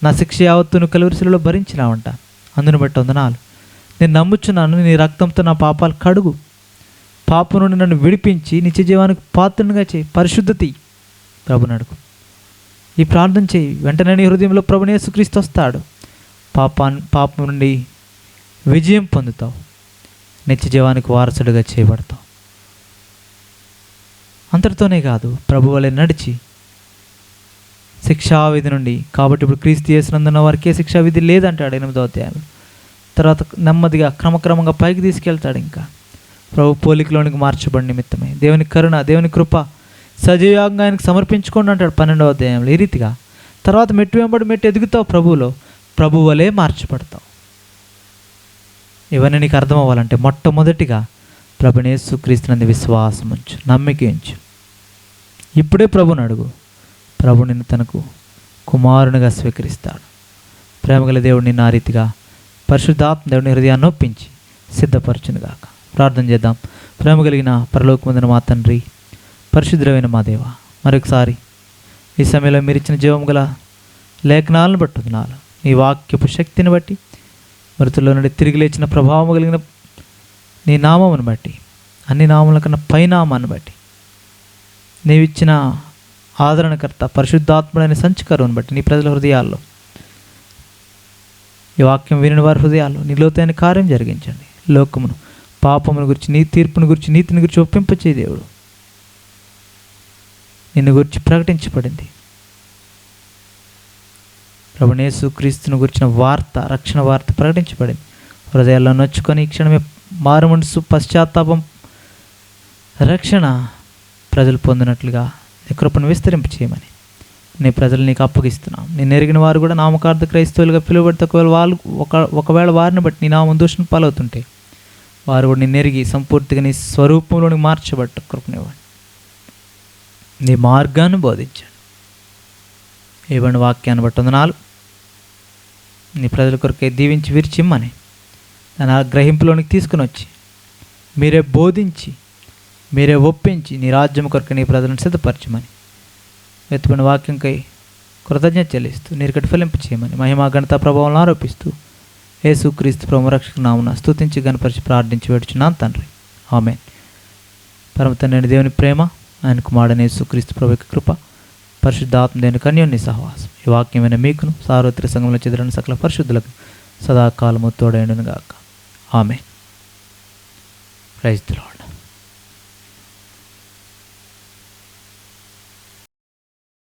నా శిక్ష యావత్తును కలువరి సిలువలో భరించినావంట. అందును బట్టి వందనాలు. నేను నమ్ముచున్నాను, నీ రక్తంతో నా పాపాలు కడుగు, పాపం నుండి నన్ను విడిపించి నిత్య జీవానికి పాత్రనుగా చేయి, పరిశుద్ధతి. ప్రభుని అడుగు, ఈ ప్రార్థన చేయి. వెంటనే నీ హృదయంలో ప్రభువైన యేసుక్రీస్తు వస్తాడు. పాపం నుండి విజయం పొందుతావు, నిత్య జీవానికి వారసుడిగా చేయబడతావు. అంతటితోనే కాదు, ప్రభు వలె నడిచి శిక్షావిధి నుండి, కాబట్టి ఇప్పుడు క్రీస్తు యేసునందున్న వారికి ఏ శిక్షావిధి లేదంటాడు 8వ అధ్యాయం. తర్వాత నెమ్మదిగా క్రమక్రమంగా పైకి తీసుకెళ్తాడు. ఇంకా ప్రభు పోలికలోనికి మార్చబడి నిమిత్తమే దేవుని కరుణ, దేవుని కృప సజీవంగా ఆయనకు సమర్పించుకోండి అంటాడు 12వ అధ్యాయంలో. ఈ రీతిగా తర్వాత మెట్టు వెంబడి మెట్టు ఎదుగుతావు, ప్రభు వలే మార్చబడతావు. ఇవన్నీ నీకు అర్థం అవ్వాలంటే మొట్టమొదటిగా ప్రభువైన యేసుక్రీస్తునందు విశ్వాసం ఉంచు, నమ్మిక ఉంచు. ఇప్పుడే ప్రభుని అడుగు. ప్రభు నిన్ను తనకు కుమారునిగా స్వీకరిస్తాడు. ప్రేమగల దేవుడు నిన్ను ఆ రీతిగా పరిశుద్ధాత్మ దేవుని హృదయాన్ని ఒప్పించి సిద్ధపరచునుగాక. ప్రార్థన చేద్దాం. ప్రేమ కలిగిన పరలోకమందున మా తండ్రి, పరిశుద్ధమైన మా దేవ, మరొకసారి ఈ సమయంలో మీరు ఇచ్చిన జీవం గల లేఖనాలను బట్టి వందనాలు. నీ వాక్యపు శక్తిని బట్టి, మృతుల్లో నుండి తిరిగి లేచిన ప్రభావం కలిగిన నీ నామమును బట్టి, అన్ని నామముల కన్నా పైనామాన్ని బట్టి, నీవిచ్చిన ఆదరణకర్త పరిశుద్ధాత్ముడైన సంచకరువును బట్టి నీ ప్రజల హృదయాల్లో, ఈ వాక్యం విని వారి హృదయాల్లో నీ లోతైన కార్యం జరిగించండి. లోకమును, పాపమును గురించి, నీ తీర్పును గురించి, నీతిని గురించి ఒప్పింపచే దేవుడు. నిన్ను గురించి ప్రకటించబడింది. ప్రభువైన యేసుక్రీస్తును గురించిన వార్త, రక్షణ వార్త ప్రకటించబడింది. హృదయాల్లో నొచ్చుకొని ఈ క్షణమే మారు మనసు, పశ్చాత్తాపం రక్షణ ప్రజలు పొందినట్లుగా నీ కృపను విస్తరింప చేయమని నీ ప్రజలు నీకు అప్పగిస్తున్నాం. నేను ఎరిగిన వారు కూడా నామకార్థ క్రైస్తవులుగా పిలువబడితే ఒకవేళ వారిని బట్టి నీ నామం దూషణ పాలవుతుంటే వారు కూడా నిన్ను ఎరిగి సంపూర్తిగా నీ స్వరూపంలోని మార్చబట్ట కృపనివ్వండి. నీ మార్గాన్ని బోధించండి. ఇవ్వండి వాక్యాన్ని బట్టి వందనాలు. నీ ప్రజల కొరకే దీవించి విరిచిమ్మని దాని గ్రహింపులోనికి తీసుకుని వచ్చి మీరే బోధించి మీరే ఒప్పించి నీ రాజ్యం కొరకు నీ ప్రజలను సిద్ధపరచమని వెతుకుని వాక్యంకై కృతజ్ఞత చెల్లిస్తూ నీరుకటి ఫలింపు చేయమని మహిమా ఘనత ప్రభావం ఆరోపిస్తూ యేసుక్రీస్తు ప్రభు రక్షక నామమున స్తుతించి గణపరిచి ప్రార్థించి వేడుచున్నాను తండ్రి. ఆమేన్. పరమ తండ్రి దేవుని ప్రేమ, ఆయన కుమారుడైన యేసుక్రీస్తు ప్రభు యొక్క కృప, పరిశుద్ధాత్మ దేవుని కన్యోని సహవాసం ఈ వాక్యమైన మీకును సార్వత్రిక సంఘంలో చెదిరిన సకల పరిశుద్ధులకు సదాకాలము తోడైండును గాక. ఆమేన్. Praise the lord.